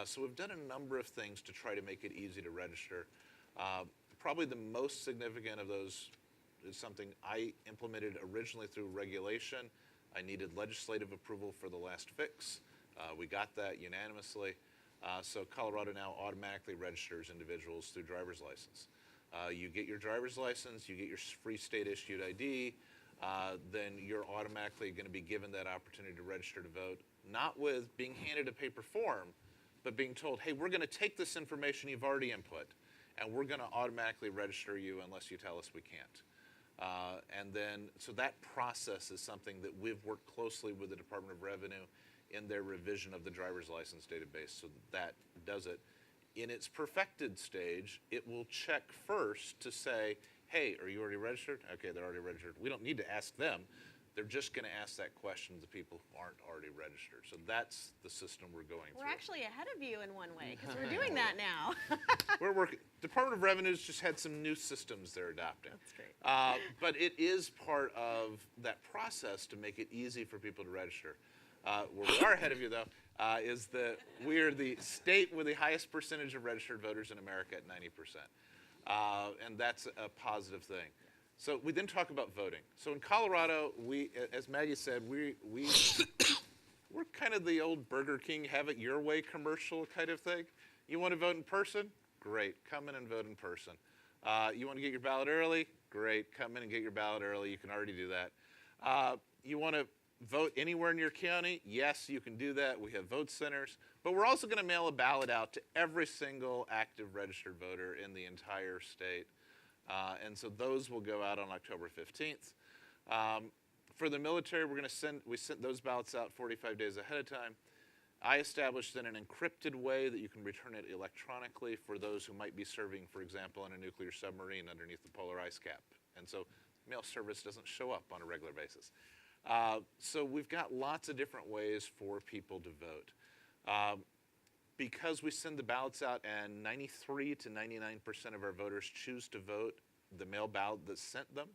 So we've done a number of things to try to make it easy to register. Probably the most significant of those is something I implemented originally through regulation. I needed legislative approval for the last fix. We got that unanimously. So Colorado now automatically registers individuals through driver's license. You get your driver's license, you get your free state issued ID, then you're automatically going to be given that opportunity to register to vote, not with being handed a paper form, but being told, hey, we're going to take this information you've already input, and we're going to automatically register you unless you tell us we can't. And then, so that process is something that we've worked closely with the Department of Revenue in their revision of the driver's license database, so that does it. In its perfected stage, it will check first to say, hey, are you already registered? Okay, they're already registered. We don't need to ask them. They're just going to ask that question to people who aren't already registered. So that's the system we're going through. We're actually ahead of you in one way because we're doing that now. We're working. Department of Revenue's just had some new systems they're adopting. That's great. But it is part of that process to make it easy for people to register. Where we are ahead of you, though, is that we are the state with the highest percentage of registered voters in America at 90%. And that's a positive thing. So we then talk about voting. So in Colorado, we, as Maggie said, we're kind of the old Burger King have it your way commercial kind of thing. You want to vote in person? Great, come in and vote in person. You want to get your ballot early? Great, come in and get your ballot early. You can already do that. You want to vote anywhere in your county? Yes, you can do that. We have vote centers. But we're also going to mail a ballot out to every single active registered voter in the entire state. And so those will go out on October 15th. For the military, we sent those ballots out 45 days ahead of time. I established then an encrypted way that you can return it electronically for those who might be serving, for example, on a nuclear submarine underneath the polar ice cap. And so mail service doesn't show up on a regular basis. So we've got lots of different ways for people to vote. Because we send the ballots out and 93 to 99% of our voters choose to vote the mail ballot that sent them,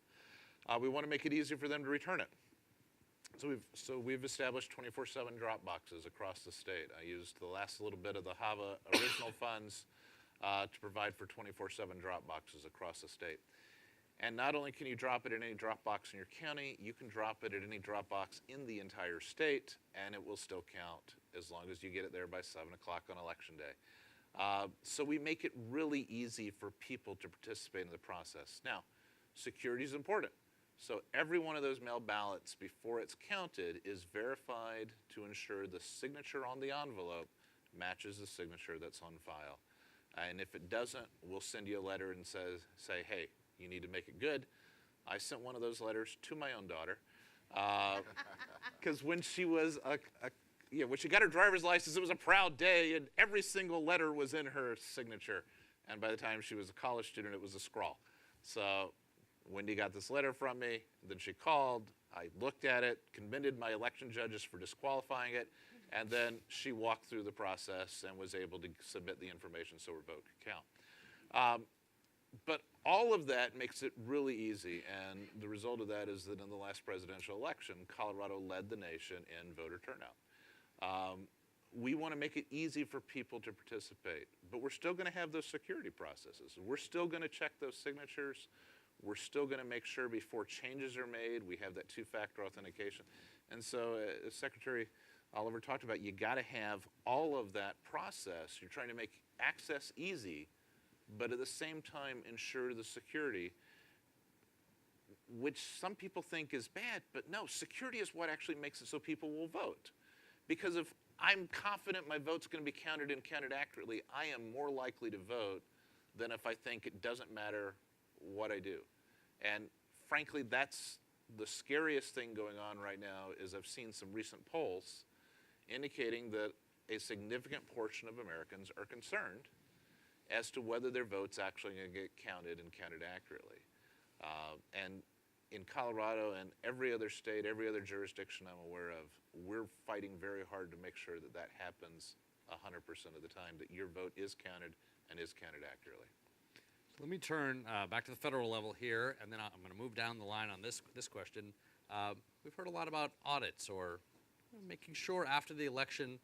we want to make it easier for them to return it. So we've established 24/7 drop boxes across the state. I used the last little bit of the HAVA original funds to provide for 24/7 drop boxes across the state. And not only can you drop it in any drop box in your county, you can drop it at any drop box in the entire state, and it will still count as long as you get it there by 7 o'clock on Election Day. So we make it really easy for people to participate in the process. Now, security is important. So every one of those mail ballots, before it's counted, is verified to ensure the signature on the envelope matches the signature that's on file. And if it doesn't, we'll send you a letter and say, hey, you need to make it good. I sent one of those letters to my own daughter, because when she was when she got her driver's license, it was a proud day, and every single letter was in her signature. And by the time she was a college student, it was a scrawl. So Wendy got this letter from me, then she called, I looked at it, commended my election judges for disqualifying it, and then she walked through the process and was able to submit the information so her vote could count. But all of that makes it really easy, and the result of that is that in the last presidential election, Colorado led the nation in voter turnout. We want to make it easy for people to participate, but we're still going to have those security processes. We're still going to check those signatures. We're still going to make sure before changes are made, we have that two-factor authentication. And so, as Secretary Oliver talked about, you got to have all of that process. You're trying to make access easy, but at the same time ensure the security, which some people think is bad, but no, security is what actually makes it so people will vote. Because if I'm confident my vote's going to be counted and counted accurately, I am more likely to vote than if I think it doesn't matter what I do. And frankly, that's the scariest thing going on right now. Is I've seen some recent polls indicating that a significant portion of Americans are concerned as to whether their vote's actually going to get counted and counted accurately. And in Colorado and every other state, every other jurisdiction I'm aware of, we're fighting very hard to make sure that that happens 100% of the time, that your vote is counted and is counted accurately. Let me turn back to the federal level here, and then I'm going to move down the line on this question. We've heard a lot about audits, or making sure after the election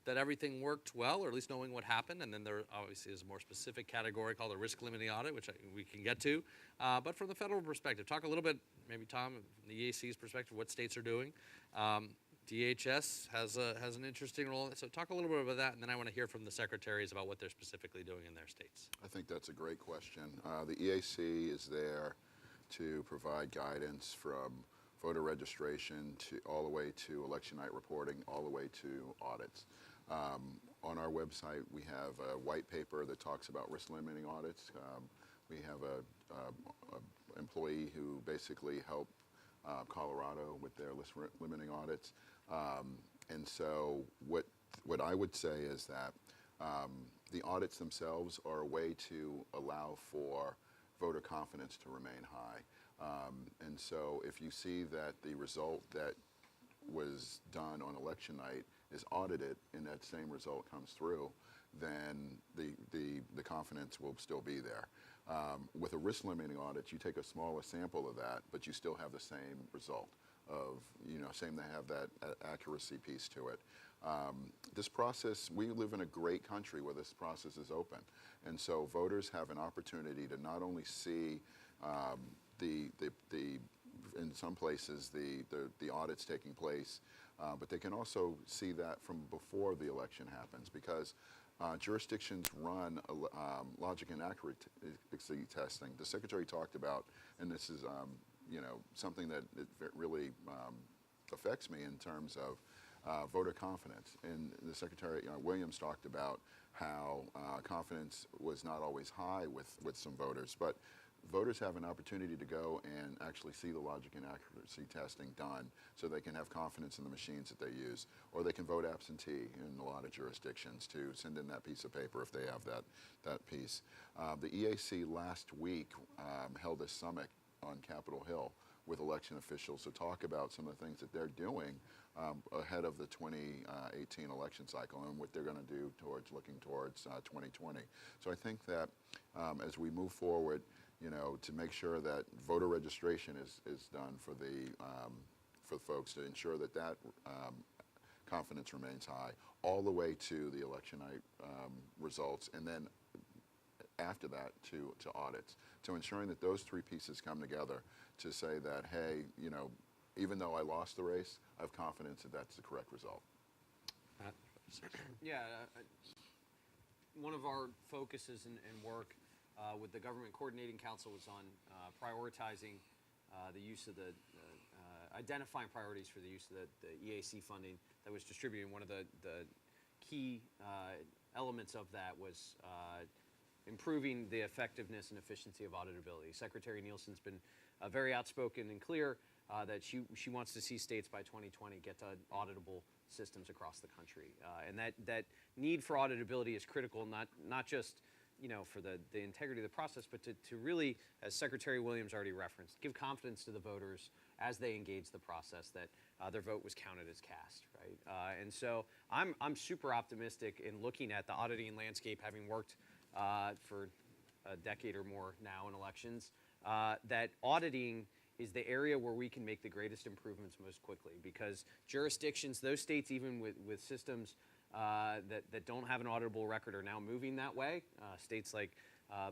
that everything worked well, or at least knowing what happened. And then there obviously is a more specific category called a risk limiting audit, which we can get to. But from the federal perspective, talk a little bit, maybe Tom, from the EAC's perspective, what states are doing. DHS has an interesting role. So talk a little bit about that, and then I want to hear from the secretaries about what they're specifically doing in their states. I think that's a great question. The EAC is there to provide guidance from voter registration to all the way to election night reporting, all the way to audits. On our website, we have a white paper that talks about risk limiting audits. We have a employee who basically helped Colorado with their risk limiting audits. And so what I would say is that the audits themselves are a way to allow for voter confidence to remain high. And so if you see that the result that was done on election night is audited and that same result comes through, then the confidence will still be there. With a risk limiting audit, you take a smaller sample of that, but you still have the same result of, same they have that accuracy piece to it. This process, we live in a great country where this process is open. And so voters have an opportunity to not only see in some places the audits taking place, but they can also see that from before the election happens, because jurisdictions run logic and accuracy testing. The Secretary talked about, and this is something that really affects me in terms of voter confidence. And the Secretary Williams talked about how confidence was not always high with some voters, but voters have an opportunity to go and actually see the logic and accuracy testing done so they can have confidence in the machines that they use. Or they can vote absentee in a lot of jurisdictions to send in that piece of paper if they have that piece. The EAC last week held a summit on Capitol Hill with election officials to talk about some of the things that they're doing ahead of the 2018 election cycle and what they're going to do looking towards 2020. So I think that as we move forward, to make sure that voter registration is done for the folks to ensure that confidence remains high, all the way to the election night results, and then after that to audits. So ensuring that those three pieces come together to say that, hey, even though I lost the race, I have confidence that that's the correct result. Yeah, one of our focuses and work with the Government Coordinating Council was on prioritizing the use of identifying priorities for the use of the EAC funding that was distributed. One of the key elements of that was improving the effectiveness and efficiency of auditability. Secretary Nielsen's been very outspoken and clear that she wants to see states by 2020 get to auditable systems across the country. And that need for auditability is critical, not just for the integrity of the process, but to really, as Secretary Williams already referenced, give confidence to the voters as they engage the process that their vote was counted as cast, right? And so I'm super optimistic in looking at the auditing landscape, having worked for a decade or more now in elections, that auditing is the area where we can make the greatest improvements most quickly, because jurisdictions, those states even with systems that don't have an auditable record are now moving that way. States like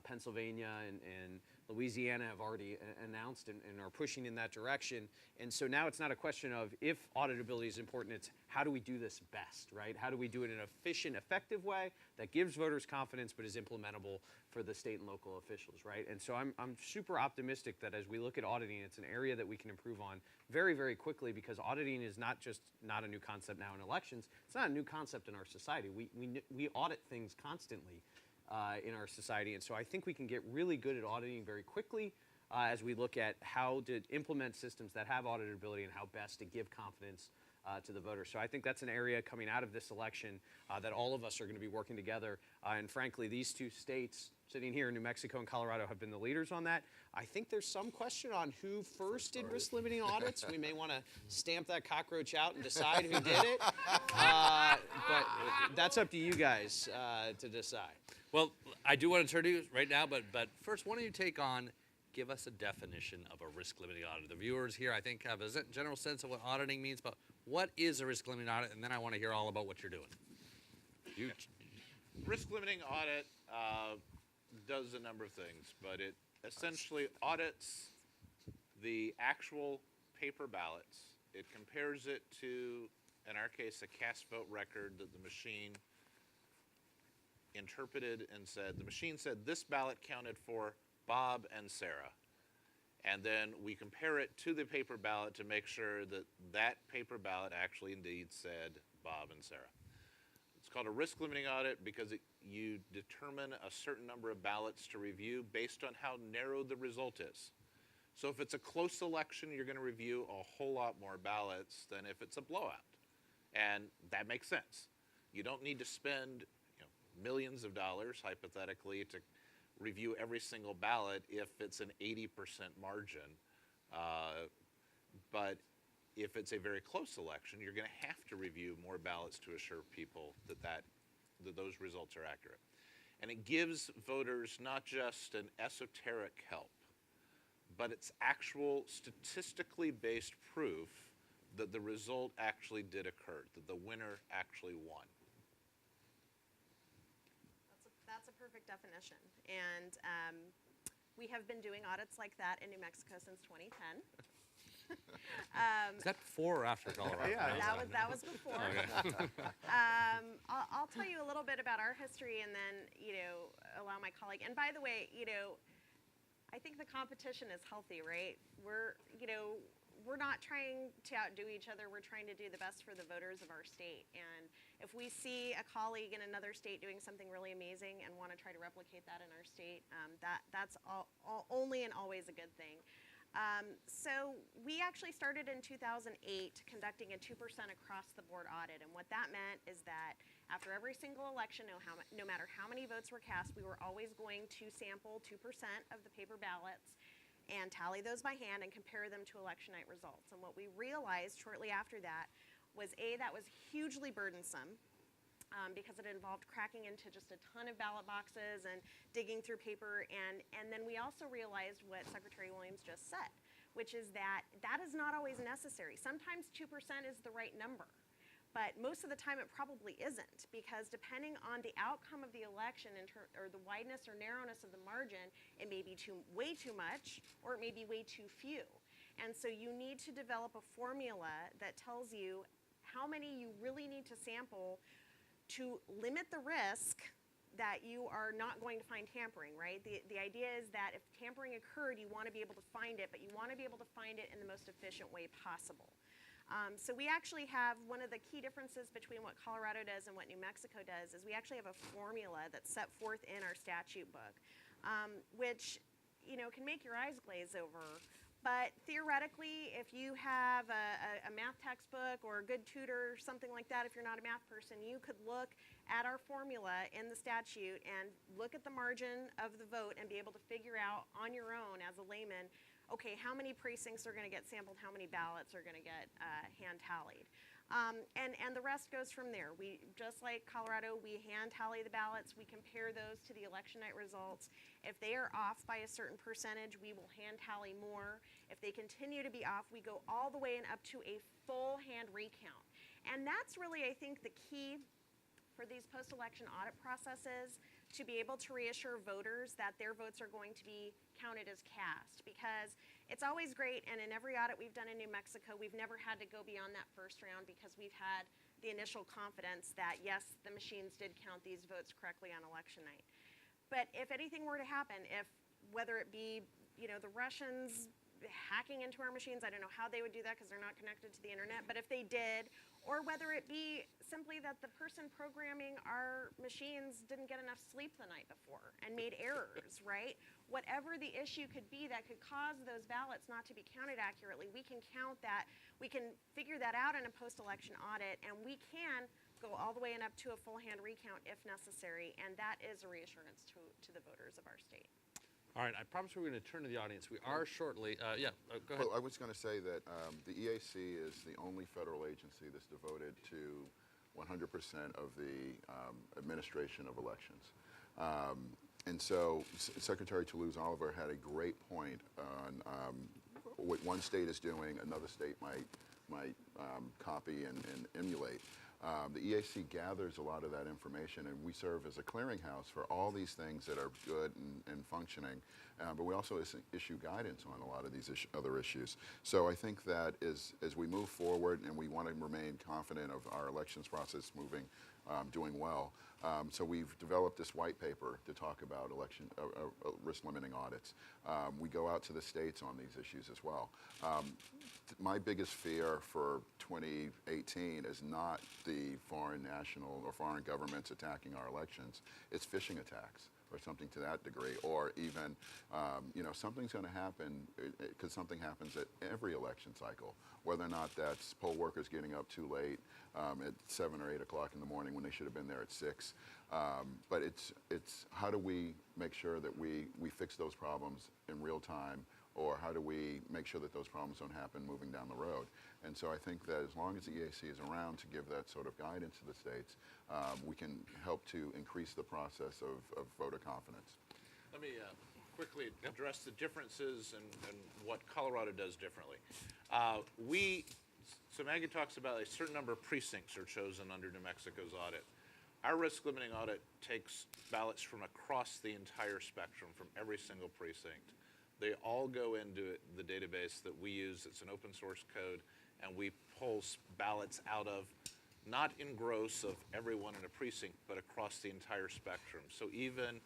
Pennsylvania and Louisiana have already announced and are pushing in that direction. And so now it's not a question of if auditability is important, it's how do we do this best, right? How do we do it in an efficient, effective way that gives voters confidence but is implementable for the state and local officials, right? And so I'm super optimistic that as we look at auditing, it's an area that we can improve on very, very quickly, because auditing is not a new concept now in elections. It's not a new concept in our society. We audit things constantly in our society, and so I think we can get really good at auditing very quickly as we look at how to implement systems that have auditability and how best to give confidence to the voters. So I think that's an area coming out of this election that all of us are going to be working together. And frankly, these two states sitting here, New Mexico and Colorado, have been the leaders on that. I think there's some question on who first did risk limiting audits. We may want to stamp that cockroach out and decide who did it. But that's up to you guys to decide. Well, I do want to turn to you right now, but first, why don't you give us a definition of a risk-limiting audit. The viewers here, I think, have a general sense of what auditing means, but what is a risk-limiting audit? And then I want to hear all about what you're doing. Risk-limiting audit does a number of things, but it essentially audits the actual paper ballots. It compares it to, in our case, a cast vote record that the machine interpreted and said, the machine said this ballot counted for Bob and Sarah. And then we compare it to the paper ballot to make sure that that paper ballot actually indeed said Bob and Sarah. It's called a risk limiting audit because you determine a certain number of ballots to review based on how narrow the result is. So if it's a close election, you're going to review a whole lot more ballots than if it's a blowout. And that makes sense. You don't need to spend millions of dollars, hypothetically, to review every single ballot if it's an 80% margin. But if it's a very close election, you're going to have to review more ballots to assure people that those results are accurate. And it gives voters not just an esoteric help, but it's actual statistically based proof that the result actually did occur, that the winner actually won. That's a perfect definition. And we have been doing audits like that in New Mexico since 2010. Is that before or after Colorado? Yeah, That was before. I'll tell you a little bit about our history and then, allow my colleague. And by the way, I think the competition is healthy, right? We're not trying to outdo each other. We're trying to do the best for the voters of our state. And if we see a colleague in another state doing something really amazing and want to try to replicate that in our state, that's only and always a good thing. So we actually started in 2008 conducting a 2% across the board audit. And what that meant is that after every single election, no matter how many votes were cast, we were always going to sample 2% of the paper ballots and tally those by hand and compare them to election night results. And what we realized shortly after that was that was hugely burdensome. Because it involved cracking into just a ton of ballot boxes and digging through paper. And then we also realized what Secretary Williams just said, which is that is not always necessary. Sometimes 2% is the right number. But most of the time it probably isn't, because depending on the outcome of the election or the wideness or narrowness of the margin, it may be way too much or it may be way too few. And so you need to develop a formula that tells you how many you really need to sample to limit the risk that you are not going to find tampering, right? The idea is that if tampering occurred, you want to be able to find it, but you want to be able to find it in the most efficient way possible. So we actually have one of the key differences between what Colorado does and what New Mexico does is we actually have a formula that's set forth in our statute book, which can make your eyes glaze over. But theoretically, if you have a math textbook or a good tutor or something like that, if you're not a math person, you could look at our formula in the statute and look at the margin of the vote and be able to figure out on your own as a layman, okay, how many precincts are going to get sampled, how many ballots are going to get hand tallied. And the rest goes from there. We, just like Colorado, we hand tally the ballots. We compare those to the election night results. If they are off by a certain percentage, we will hand tally more. If they continue to be off, we go all the way and up to a full hand recount. And that's really, I think, the key for these post-election audit processes, to be able to reassure voters that their votes are going to be counted as cast. Because it's always great, and in every audit we've done in New Mexico, we've never had to go beyond that first round because we've had the initial confidence that, yes, the machines did count these votes correctly on election night. But if anything were to happen, whether it be, the Russians hacking into our machines. I don't know how they would do that because they're not connected to the internet, but if they did, or whether it be simply that the person programming our machines didn't get enough sleep the night before and made errors, right? Whatever the issue could be that could cause those ballots not to be counted accurately, we can count that, we can figure that out in a post-election audit, and we can go all the way and up to a full hand recount if necessary, and that is a reassurance to the voters of our state. All right, I promise we're going to turn to the audience. We are shortly. Go ahead. Well, I was going to say that the EAC is the only federal agency that's devoted to 100% of the administration of elections. And so Secretary Toulouse-Oliver had a great point on what one state is doing, another state might copy and emulate. The EAC gathers a lot of that information, and we serve as a clearinghouse for all these things that are good and functioning, but we also issue guidance on a lot of these other issues. So I think that as we move forward and we want to remain confident of our elections process doing well, so we've developed this white paper to talk about election risk limiting audits. We go out to the states on these issues as well. My biggest fear for 2018 is not the foreign national or foreign governments attacking our elections. It's phishing attacks or something to that degree, or even, something's going to happen because something happens at every election cycle, whether or not that's poll workers getting up too late at 7 or 8 o'clock in the morning when they should have been there at 6. But it's how do we make sure that we fix those problems in real time, or how do we make sure that those problems don't happen moving down the road? And so I think that as long as the EAC is around to give that sort of guidance to the states, we can help to increase the process of voter confidence. Let me quickly address the differences and what Colorado does differently. So Maggie talks about a certain number of precincts are chosen under New Mexico's audit. Our risk limiting audit takes ballots from across the entire spectrum, from every single precinct. They all go into the database that we use. It's an open source code, and we pull ballots out of, not in gross of everyone in a precinct, but across the entire spectrum. So even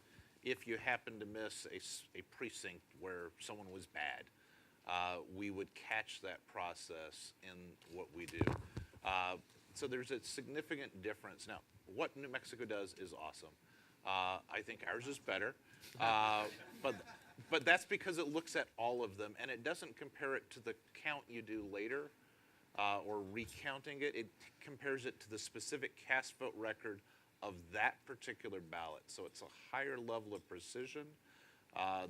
if you happen to miss a precinct where someone was bad, we would catch that process in what we do. So there's a significant difference. Now, what New Mexico does is awesome. I think ours is better, but that's because it looks at all of them, and it doesn't compare it to the count you do later or recounting it. It compares it to the specific cast vote record of that particular ballot. So it's a higher level of precision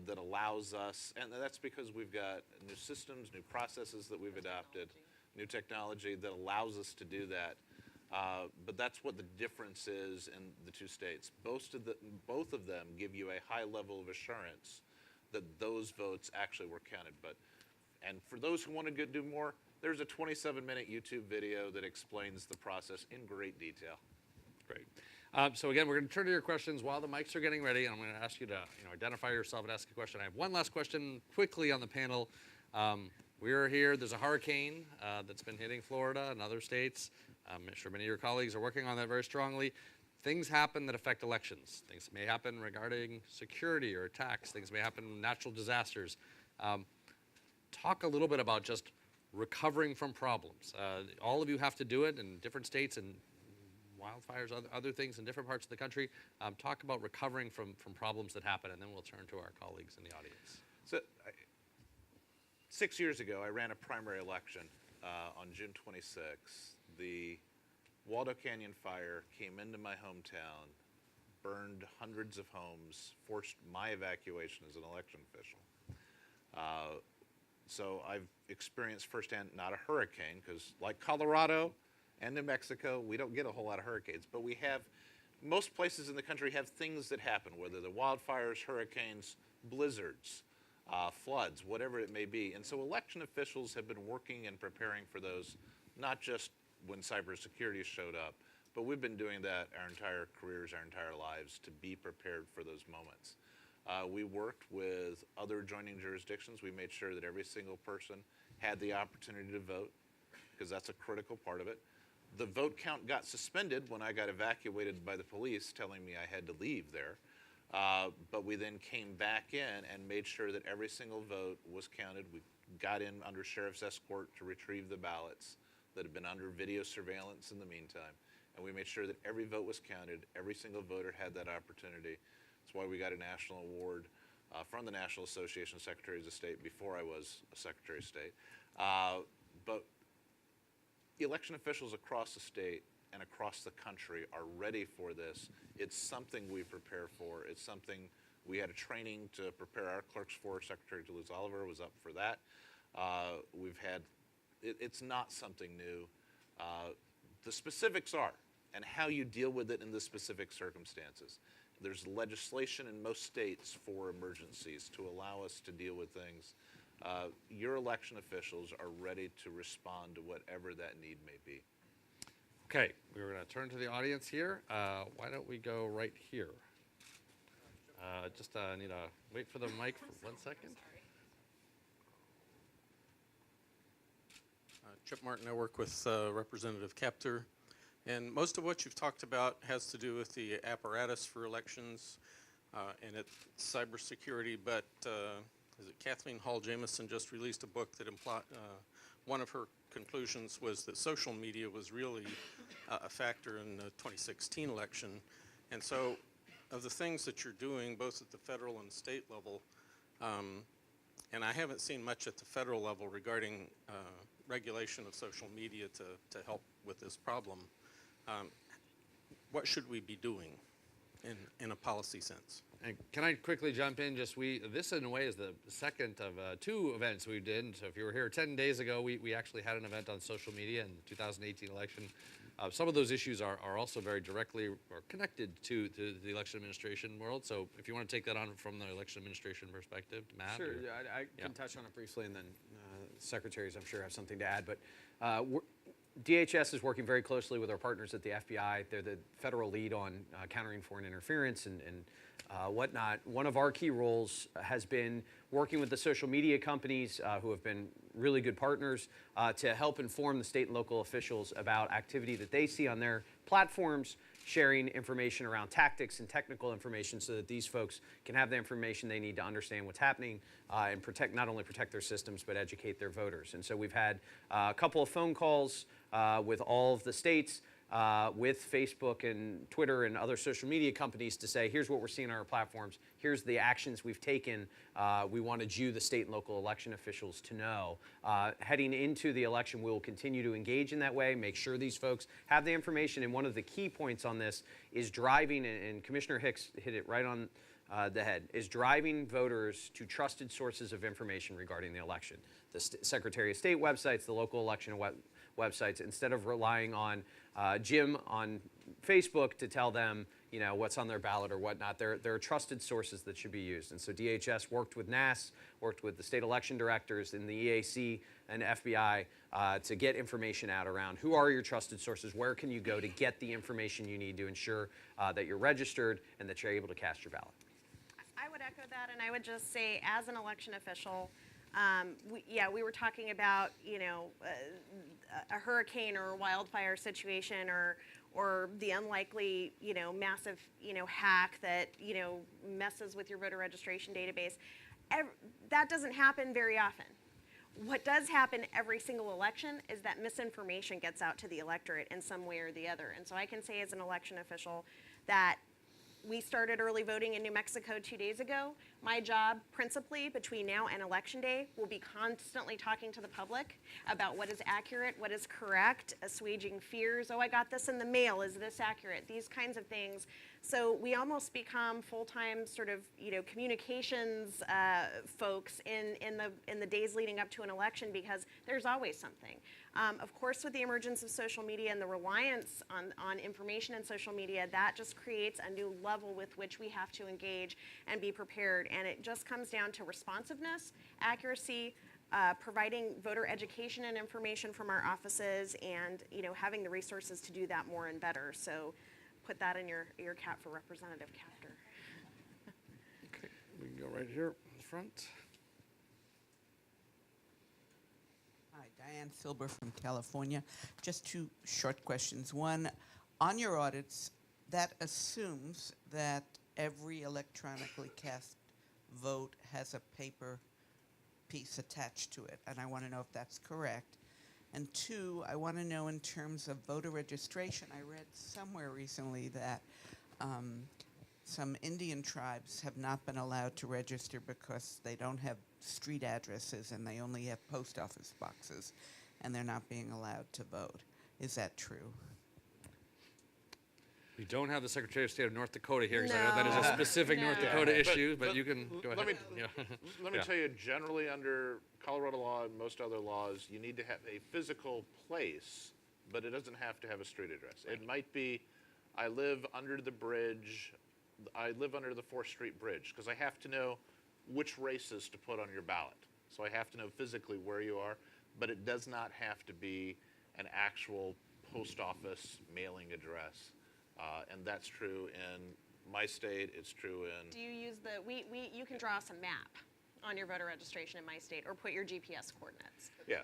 that allows us, and that's because we've got new systems, new processes that we've adopted, new technology that allows us to do that. But that's what the difference is in the two states. Both of them give you a high level of assurance that those votes actually were counted. And for those who want to do more, there's a 27-minute YouTube video that explains the process in great detail. Great. So again, we're going to turn to your questions while the mics are getting ready, and I'm going to ask you to identify yourself and ask a question. I have one last question quickly on the panel. We're here. There's a hurricane that's been hitting Florida and other states. I'm sure many of your colleagues are working on that very strongly. Things happen that affect elections. Things may happen regarding security or attacks. Things may happen natural disasters. Talk a little bit about just recovering from problems. All of you have to do it in different states and wildfires, other things in different parts of the country. Talk about recovering from problems that happen, and then we'll turn to our colleagues in the audience. So 6 years ago, I ran a primary election on June 26th. The Waldo Canyon fire came into my hometown, burned hundreds of homes, forced my evacuation as an election official. So I've experienced firsthand, not a hurricane, because like Colorado and New Mexico, we don't get a whole lot of hurricanes, but we have, most places in the country have things that happen, whether they're wildfires, hurricanes, blizzards, floods, whatever it may be. And so election officials have been working and preparing for those, not just when cybersecurity showed up, but we've been doing that our entire careers, our entire lives, to be prepared for those moments. We worked with other joining jurisdictions. We made sure that every single person had the opportunity to vote, because that's a critical part of it. The vote count got suspended when I got evacuated by the police telling me I had to leave there. But we then came back in and made sure that every single vote was counted. We got in under sheriff's escort to retrieve the ballots that had been under video surveillance in the meantime. And we made sure that every vote was counted. Every single voter had that opportunity. That's why we got a national award from the National Association of Secretaries of State before I was a Secretary of State. But election officials across the state and across the country are ready for this. It's something we prepare for. It's something we had a training to prepare our clerks for. Secretary Duluth Oliver was up for that. It's not something new. The specifics are, and how you deal with it in the specific circumstances. There's legislation in most states for emergencies to allow us to deal with things. Your election officials are ready to respond to whatever that need may be. Okay, we're going to turn to the audience here. Why don't we go right here? Just need to wait for the mic for 1 second. Chip Martin, I work with Representative Kepter, and most of what you've talked about has to do with the apparatus for elections and its cybersecurity, but is it Kathleen Hall Jamieson just released a book that one of her conclusions was that social media was really a factor in the 2016 election. And so of the things that you're doing both at the federal and state level, and I haven't seen much at the federal level regarding regulation of social media to help with this problem. What should we be doing in a policy sense? And can I quickly jump in? This in a way is the second of 2 events we did. So if you were here 10 days ago, we actually had an event on social media in the 2018 election. Some of those issues are also very directly or connected to the election administration world. So if you want to take that on from the election administration perspective, Matt? Sure, I can touch on it briefly, and then secretaries, I'm sure, have something to add. But DHS is working very closely with our partners at the FBI. They're the federal lead on countering foreign interference and whatnot. One of our key roles has been working with the social media companies who have been really good partners to help inform the state and local officials about activity that they see on their platforms, sharing information around tactics and technical information so that these folks can have the information they need to understand what's happening and not only protect their systems but educate their voters. And so we've had a couple of phone calls with all of the states, with Facebook and Twitter and other social media companies to say, here's what we're seeing on our platforms, here's the actions we've taken. We wanted you, the state and local election officials, to know. Heading into the election, we will continue to engage in that way, make sure these folks have the information. And one of the key points on this is driving, and Commissioner Hicks hit it right on the head, is driving voters to trusted sources of information regarding the election. The Secretary of State websites, the local election websites, instead of relying on Jim on Facebook to tell them, what's on their ballot or whatnot. There are trusted sources that should be used. And so DHS worked with NAS, worked with the state election directors in the EAC and FBI to get information out around who are your trusted sources, where can you go to get the information you need to ensure that you're registered and that you're able to cast your ballot. I would echo that, and I would just say, as an election official, we were talking about, a hurricane or a wildfire situation or the unlikely, massive, hack that, messes with your voter registration database. That doesn't happen very often. What does happen every single election is that misinformation gets out to the electorate in some way or the other. And so I can say as an election official that we started early voting in New Mexico 2 days ago. My job, principally, between now and Election Day, will be constantly talking to the public about what is accurate, what is correct, assuaging fears. Oh, I got this in the mail. Is this accurate? These kinds of things. So we almost become full-time sort of, communications folks in the days leading up to an election because there's always something. Of course, with the emergence of social media and the reliance on information and social media, that just creates a new level with which we have to engage and be prepared. And it just comes down to responsiveness, accuracy, providing voter education and information from our offices, and having the resources to do that more and better. So put that in your cap for Representative Kepter. Okay, we can go right here in the front. Hi, Diane Silber from California. Just 2 short questions. One, on your audits, that assumes that every electronically cast vote has a paper piece attached to it, and I want to know if that's correct. And two, I want to know in terms of voter registration, I read somewhere recently that some Indian tribes have not been allowed to register because they don't have street addresses and they only have post office boxes, and they're not being allowed to vote. Is that true? We don't have the Secretary of State of North Dakota here, because I know that is a specific North No. Dakota But- issue, but but you can go let ahead. me- Yeah. Let me Yeah. tell you, generally under Colorado law and most other laws, you need to have a physical place, but it doesn't have to have a street address. It might be, I live under the bridge, I live under the 4th Street Bridge, because I have to know which races to put on your ballot. So I have to know physically where you are, but it does not have to be an actual post office mailing address. And that's true in my state, it's true in Do you use you can draw us a map on your voter registration in my state, or put your GPS coordinates. yeah.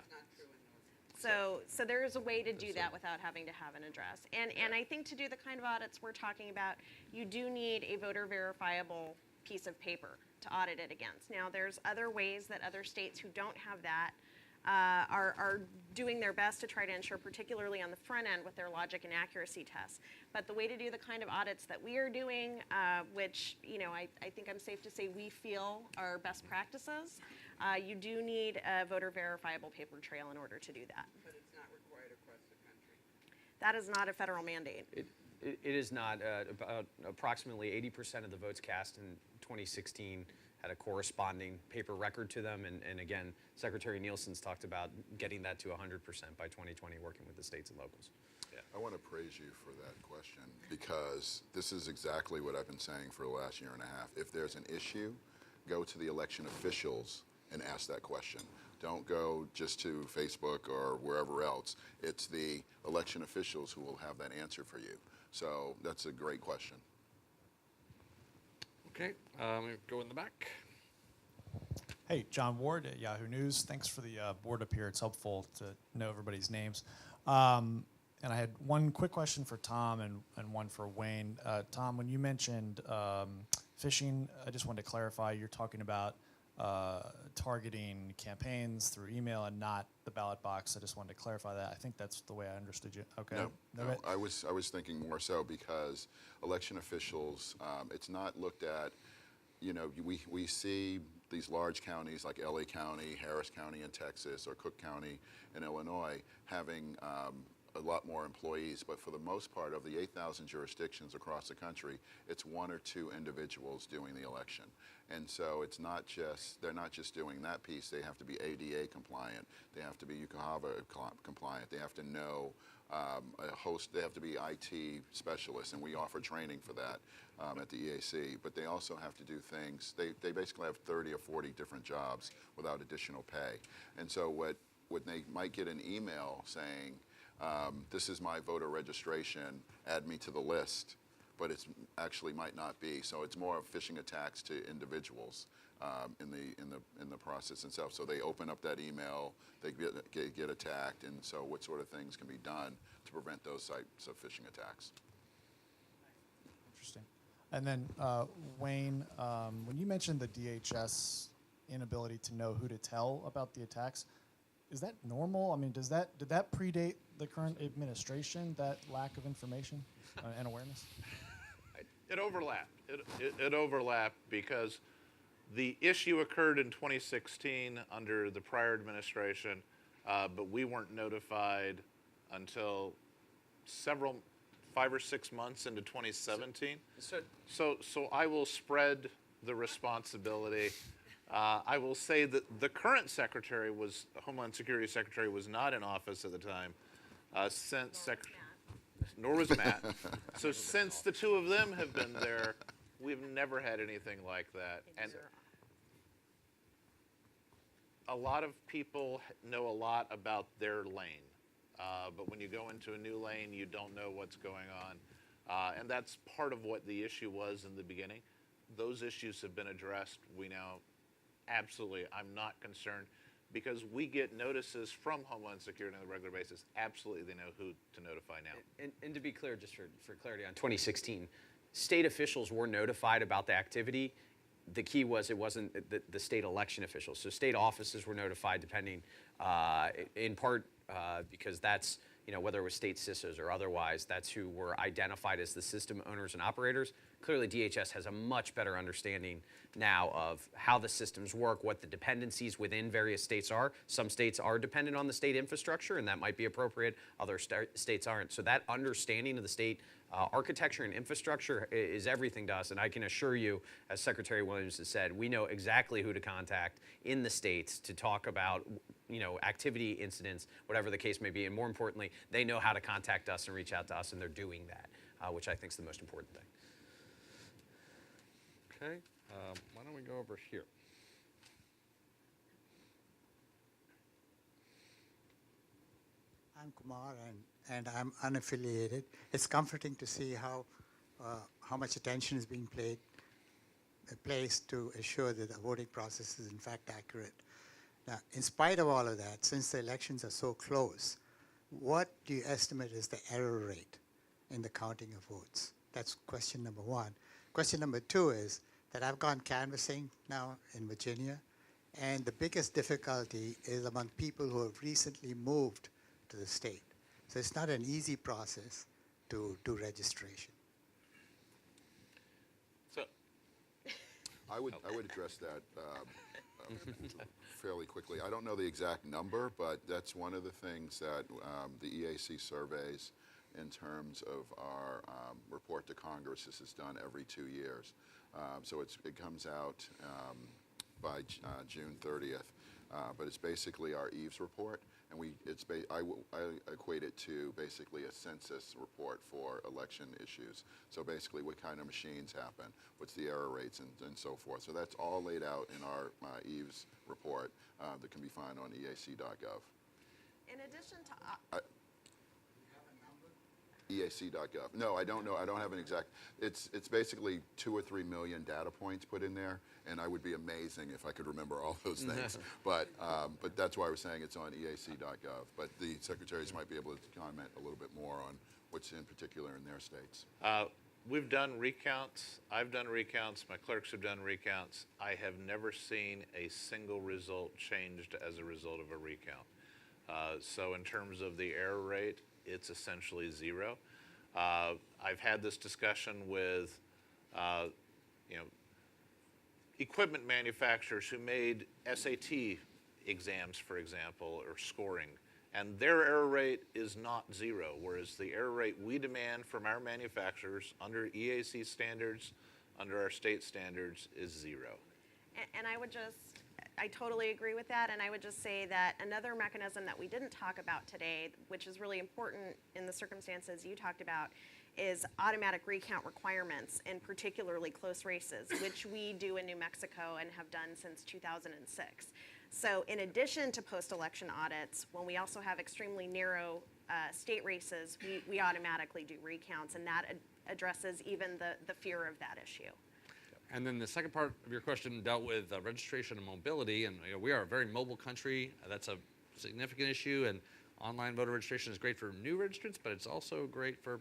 So there is a way to do that without having to have an address. And I think to do the kind of audits we're talking about, you do need a voter verifiable piece of paper to audit it against. Now, there's other ways that other states who don't have that are doing their best to try to ensure, particularly on the front end with their logic and accuracy tests. But the way to do the kind of audits that we are doing, which I think I'm safe to say we feel are best practices, you do need a voter verifiable paper trail in order to do that. But it's not required across the country. That is not a federal mandate. It is not. About approximately 80% of the votes cast in 2016 had a corresponding paper record to them. And again, Secretary Nielsen's talked about getting that to 100% by 2020, working with the states and locals. I want to praise you for that question, because this is exactly what I've been saying for the last year and a half. If there's an issue, go to the election officials and ask that question. Don't go just to Facebook or wherever else. It's the election officials who will have that answer for you. So that's a great question. Okay, go in the back. Hey, John Ward at Yahoo News. Thanks for the board up here. It's helpful to know everybody's names. And I had one quick question for Tom and one for Wayne. Tom, when you mentioned phishing, I just wanted to clarify, you're talking about targeting campaigns through email and not the ballot box. I just wanted to clarify that. I think that's the way I understood you. Okay. No, I was thinking more so because election officials, it's not looked at, we see these large counties like LA County, Harris County in Texas, or Cook County in Illinois having a lot more employees, but for the most part of the 8,000 jurisdictions across the country, it's 1 or 2 individuals doing the election. And so they're not just doing that piece, they have to be ADA compliant, they have to be UCAHAVA compliant, they have to know they have to be IT specialists, and we offer training for that at the EAC. But they also have to do things, they basically have 30 or 40 different jobs without additional pay. And so what they might get an email saying, this is my voter registration, add me to the list, but it's actually might not be. So it's more of phishing attacks to individuals in the process itself. So they open up that email, they get attacked, and so what sort of things can be done to prevent those types of phishing attacks? Interesting. And then Wayne, when you mentioned the DHS inability to know who to tell about the attacks, is that normal? I mean, did that predate the current administration, that lack of information and awareness? It overlapped. It overlapped because the issue occurred in 2016 under the prior administration, but we weren't notified until 5 or 6 months into 2017. So I will spread the responsibility. I will say that the current Homeland Security Secretary was not in office at the time. Nor was Matt. So since the two of them have been there, we've never had anything like that. And a lot of people know a lot about their lane, but when you go into a new lane, you don't know what's going on. And that's part of what the issue was in the beginning. Those issues have been addressed. We now absolutely, I'm not concerned, because we get notices from Homeland Security on a regular basis. Absolutely, they know who to notify now. And to be clear, just for clarity on 2016, state officials were notified about the activity. The key was it wasn't the state election officials. So state offices were notified, depending in part because that's, whether it was state CISOs or otherwise, that's who were identified as the system owners and operators. Clearly, DHS has a much better understanding now of how the systems work, what the dependencies within various states are. Some states are dependent on the state infrastructure, and that might be appropriate. Other states aren't. So that understanding of the state architecture and infrastructure is everything to us, and I can assure you, as Secretary Williams has said, we know exactly who to contact in the states to talk about, activity incidents, whatever the case may be, and more importantly, they know how to contact us and reach out to us, and they're doing that, which I think is the most important thing. Okay, why don't we go over here? I'm Kumar, and I'm unaffiliated. It's comforting to see how much attention is being placed to assure that the voting process is in fact accurate. Now, in spite of all of that, since the elections are so close, what do you estimate is the error rate in the counting of votes? That's question number one. Question number two is that I've gone canvassing now in Virginia, and the biggest difficulty is among people who have recently moved to the state. So it's not an easy process to do registration. So, I would address that fairly quickly. I don't know the exact number, but that's one of the things that the EAC surveys in terms of our report to Congress. This is done every 2 years. So it comes out by June 30th. But it's basically our EVES report, and I equate it to basically a census report for election issues. So basically what kind of machines happen, what's the error rates, and so forth. So that's all laid out in our EVES report that can be found on eac.gov. In addition to EAC.gov. No, I don't know. I don't have an exact. It's basically 2 or 3 million data points put in there, and I would be amazing if I could remember all those things. but that's why I was saying it's on EAC.gov. But the secretaries might be able to comment a little bit more on what's in particular in their states. we've done recounts. I've done recounts. My clerks have done recounts. I have never seen a single result changed as a result of a recount. So in terms of the error rate, it's essentially zero. I've had this discussion with, equipment manufacturers who made SAT exams, for example, or scoring, and their error rate is not zero, whereas the error rate we demand from our manufacturers under EAC standards, under our state standards, is zero. And I totally agree with that, and I would just say that another mechanism that we didn't talk about today, which is really important in the circumstances you talked about, is automatic recount requirements in particularly close races, which we do in New Mexico and have done since 2006. So in addition to post-election audits, when we also have extremely narrow state races, we automatically do recounts, and that addresses even the fear of that issue. And then the second part of your question dealt with registration and mobility, and we are a very mobile country. That's a significant issue, and online voter registration is great for new registrants, but it's also great for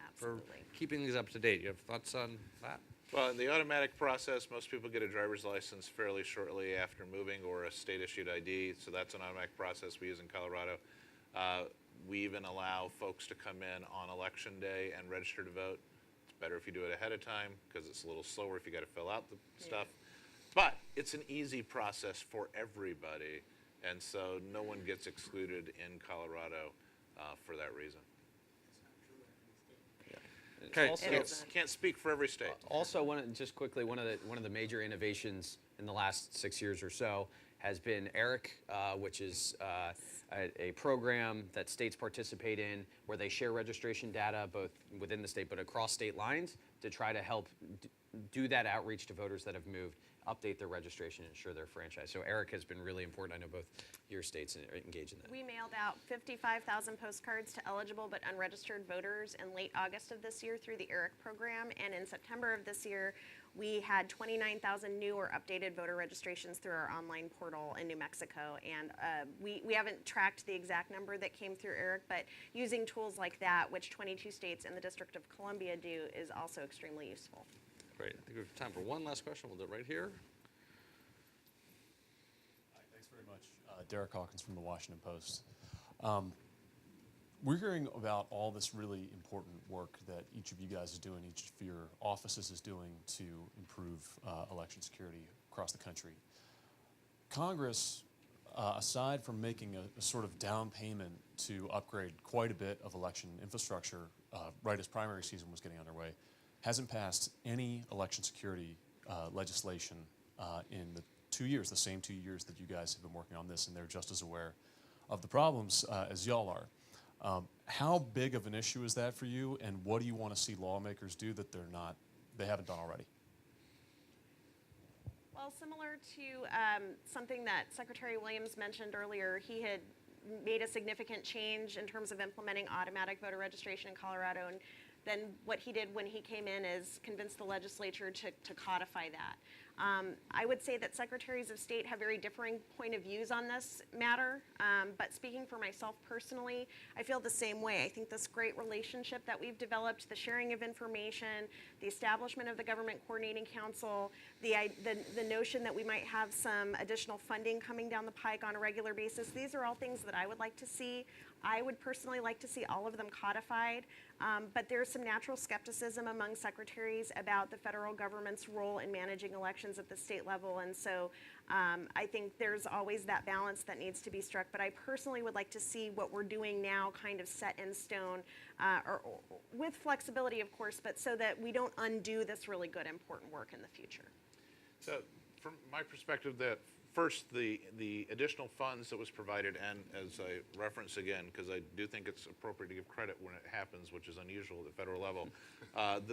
keeping these up to date. You have thoughts on that? Well, in the automatic process, most people get a driver's license fairly shortly after moving, or a state-issued ID, so that's an automatic process we use in Colorado. We even allow folks to come in on election day and register to vote. It's better if you do it ahead of time, because it's a little slower if you got to fill out the stuff. But it's an easy process for everybody, and so no one gets excluded in Colorado for that reason. Okay. Also, Can't speak for every state. Also, just quickly, one of the major innovations in the last 6 years or so has been ERIC, which is a program that states participate in where they share registration data both within the state but across state lines to try to help do that outreach to voters that have moved, update their registration, and ensure their franchise. So ERIC has been really important. I know both your states are engaged in that. We mailed out 55,000 postcards to eligible but unregistered voters in late August of this year through the ERIC program, and in September of this year, we had 29,000 new or updated voter registrations through our online portal in New Mexico, and we haven't tracked the exact number that came through ERIC, but using tools like that, which 22 states and the District of Columbia do, is also extremely useful. Great. I think we have time for one last question. We'll do it right here. Hi, thanks very much. Derek Hawkins from the Washington Post. We're hearing about all this really important work that each of you guys is doing, each of your offices is doing to improve election security across the country. Congress, aside from making a sort of down payment to upgrade quite a bit of election infrastructure right as primary season was getting underway, hasn't passed any election security legislation in the 2 years, the same 2 years that you guys have been working on this, and they're just as aware of the problems as y'all are. How big of an issue is that for you, and what do you want to see lawmakers do that they haven't done already? Well, similar to something that Secretary Williams mentioned earlier, he had made a significant change in terms of implementing automatic voter registration in Colorado, and then what he did when he came in is convince the legislature to codify that. I would say that secretaries of state have very differing point of views on this matter, but speaking for myself personally, I feel the same way. I think this great relationship that we've developed, the sharing of information, the establishment of the Government Coordinating Council, the notion that we might have some additional funding coming down the pike on a regular basis, these are all things that I would like to see. I would personally like to see all of them codified, but there's some natural skepticism among secretaries about the federal government's role in managing elections at the state level, and so I think there's always that balance that needs to be struck, but I personally would like to see what we're doing now kind of set in stone, or with flexibility, of course, but so that we don't undo this really good, important work in the future. So from my perspective, that first, the additional funds that was provided, and as I reference again, because I do think it's appropriate to give credit when it happens, which is unusual at the federal level,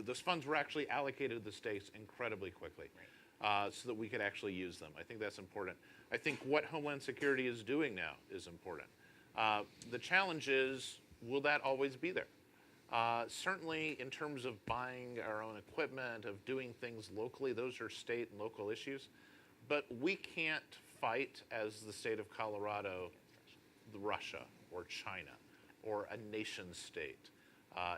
those funds were actually allocated to the states incredibly quickly, so that we could actually use them. I think that's important. I think what Homeland Security is doing now is important. The challenge is, will that always be there? Certainly in terms of buying our own equipment, of doing things locally, those are state and local issues. But we can't fight, as the state of Colorado, Russia or China or a nation state.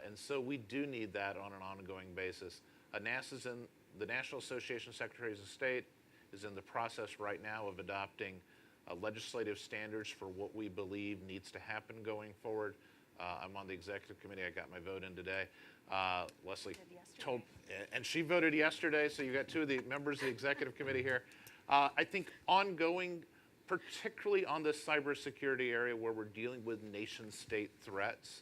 And so we do need that on an ongoing basis. The National Association of Secretaries of State is in the process right now of adopting legislative standards for what we believe needs to happen going forward. I'm on the executive committee. I got my vote in today. Leslie told, and she voted yesterday, so you got two of the members of the executive committee here. I think ongoing, particularly on the cybersecurity area where we're dealing with nation-state threats,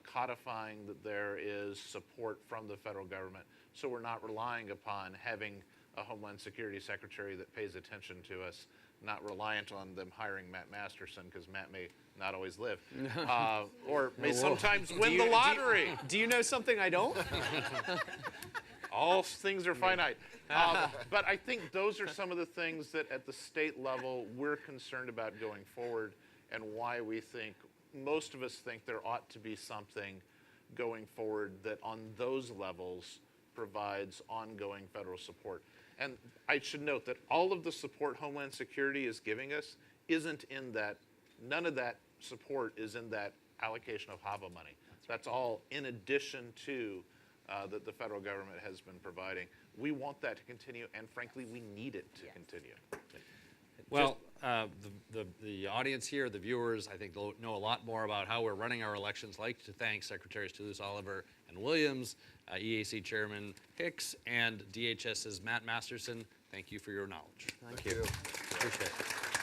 codifying that there is support from the federal government, so we're not relying upon having a Homeland Security Secretary that pays attention to us, not reliant on them hiring Matt Masterson, because Matt may not always live, or may sometimes win the lottery. Do you know something I don't? All things are finite. But I think those are some of the things that at the state level we're concerned about going forward, and why we think, most of us think there ought to be something going forward that on those levels provides ongoing federal support. And I should note that all of the support Homeland Security is giving us isn't in that, none of that support is in that allocation of HAVA money. That's all in addition to that the federal government has been providing. We want that to continue, and frankly, we need it to continue. Well, the audience here, the viewers, I think they'll know a lot more about how we're running our elections. I'd like to thank Secretaries Toulouse, Oliver, and Williams, EAC Chairman Hicks, and DHS's Matt Masterson. Thank you for your knowledge. Thank you. Appreciate it.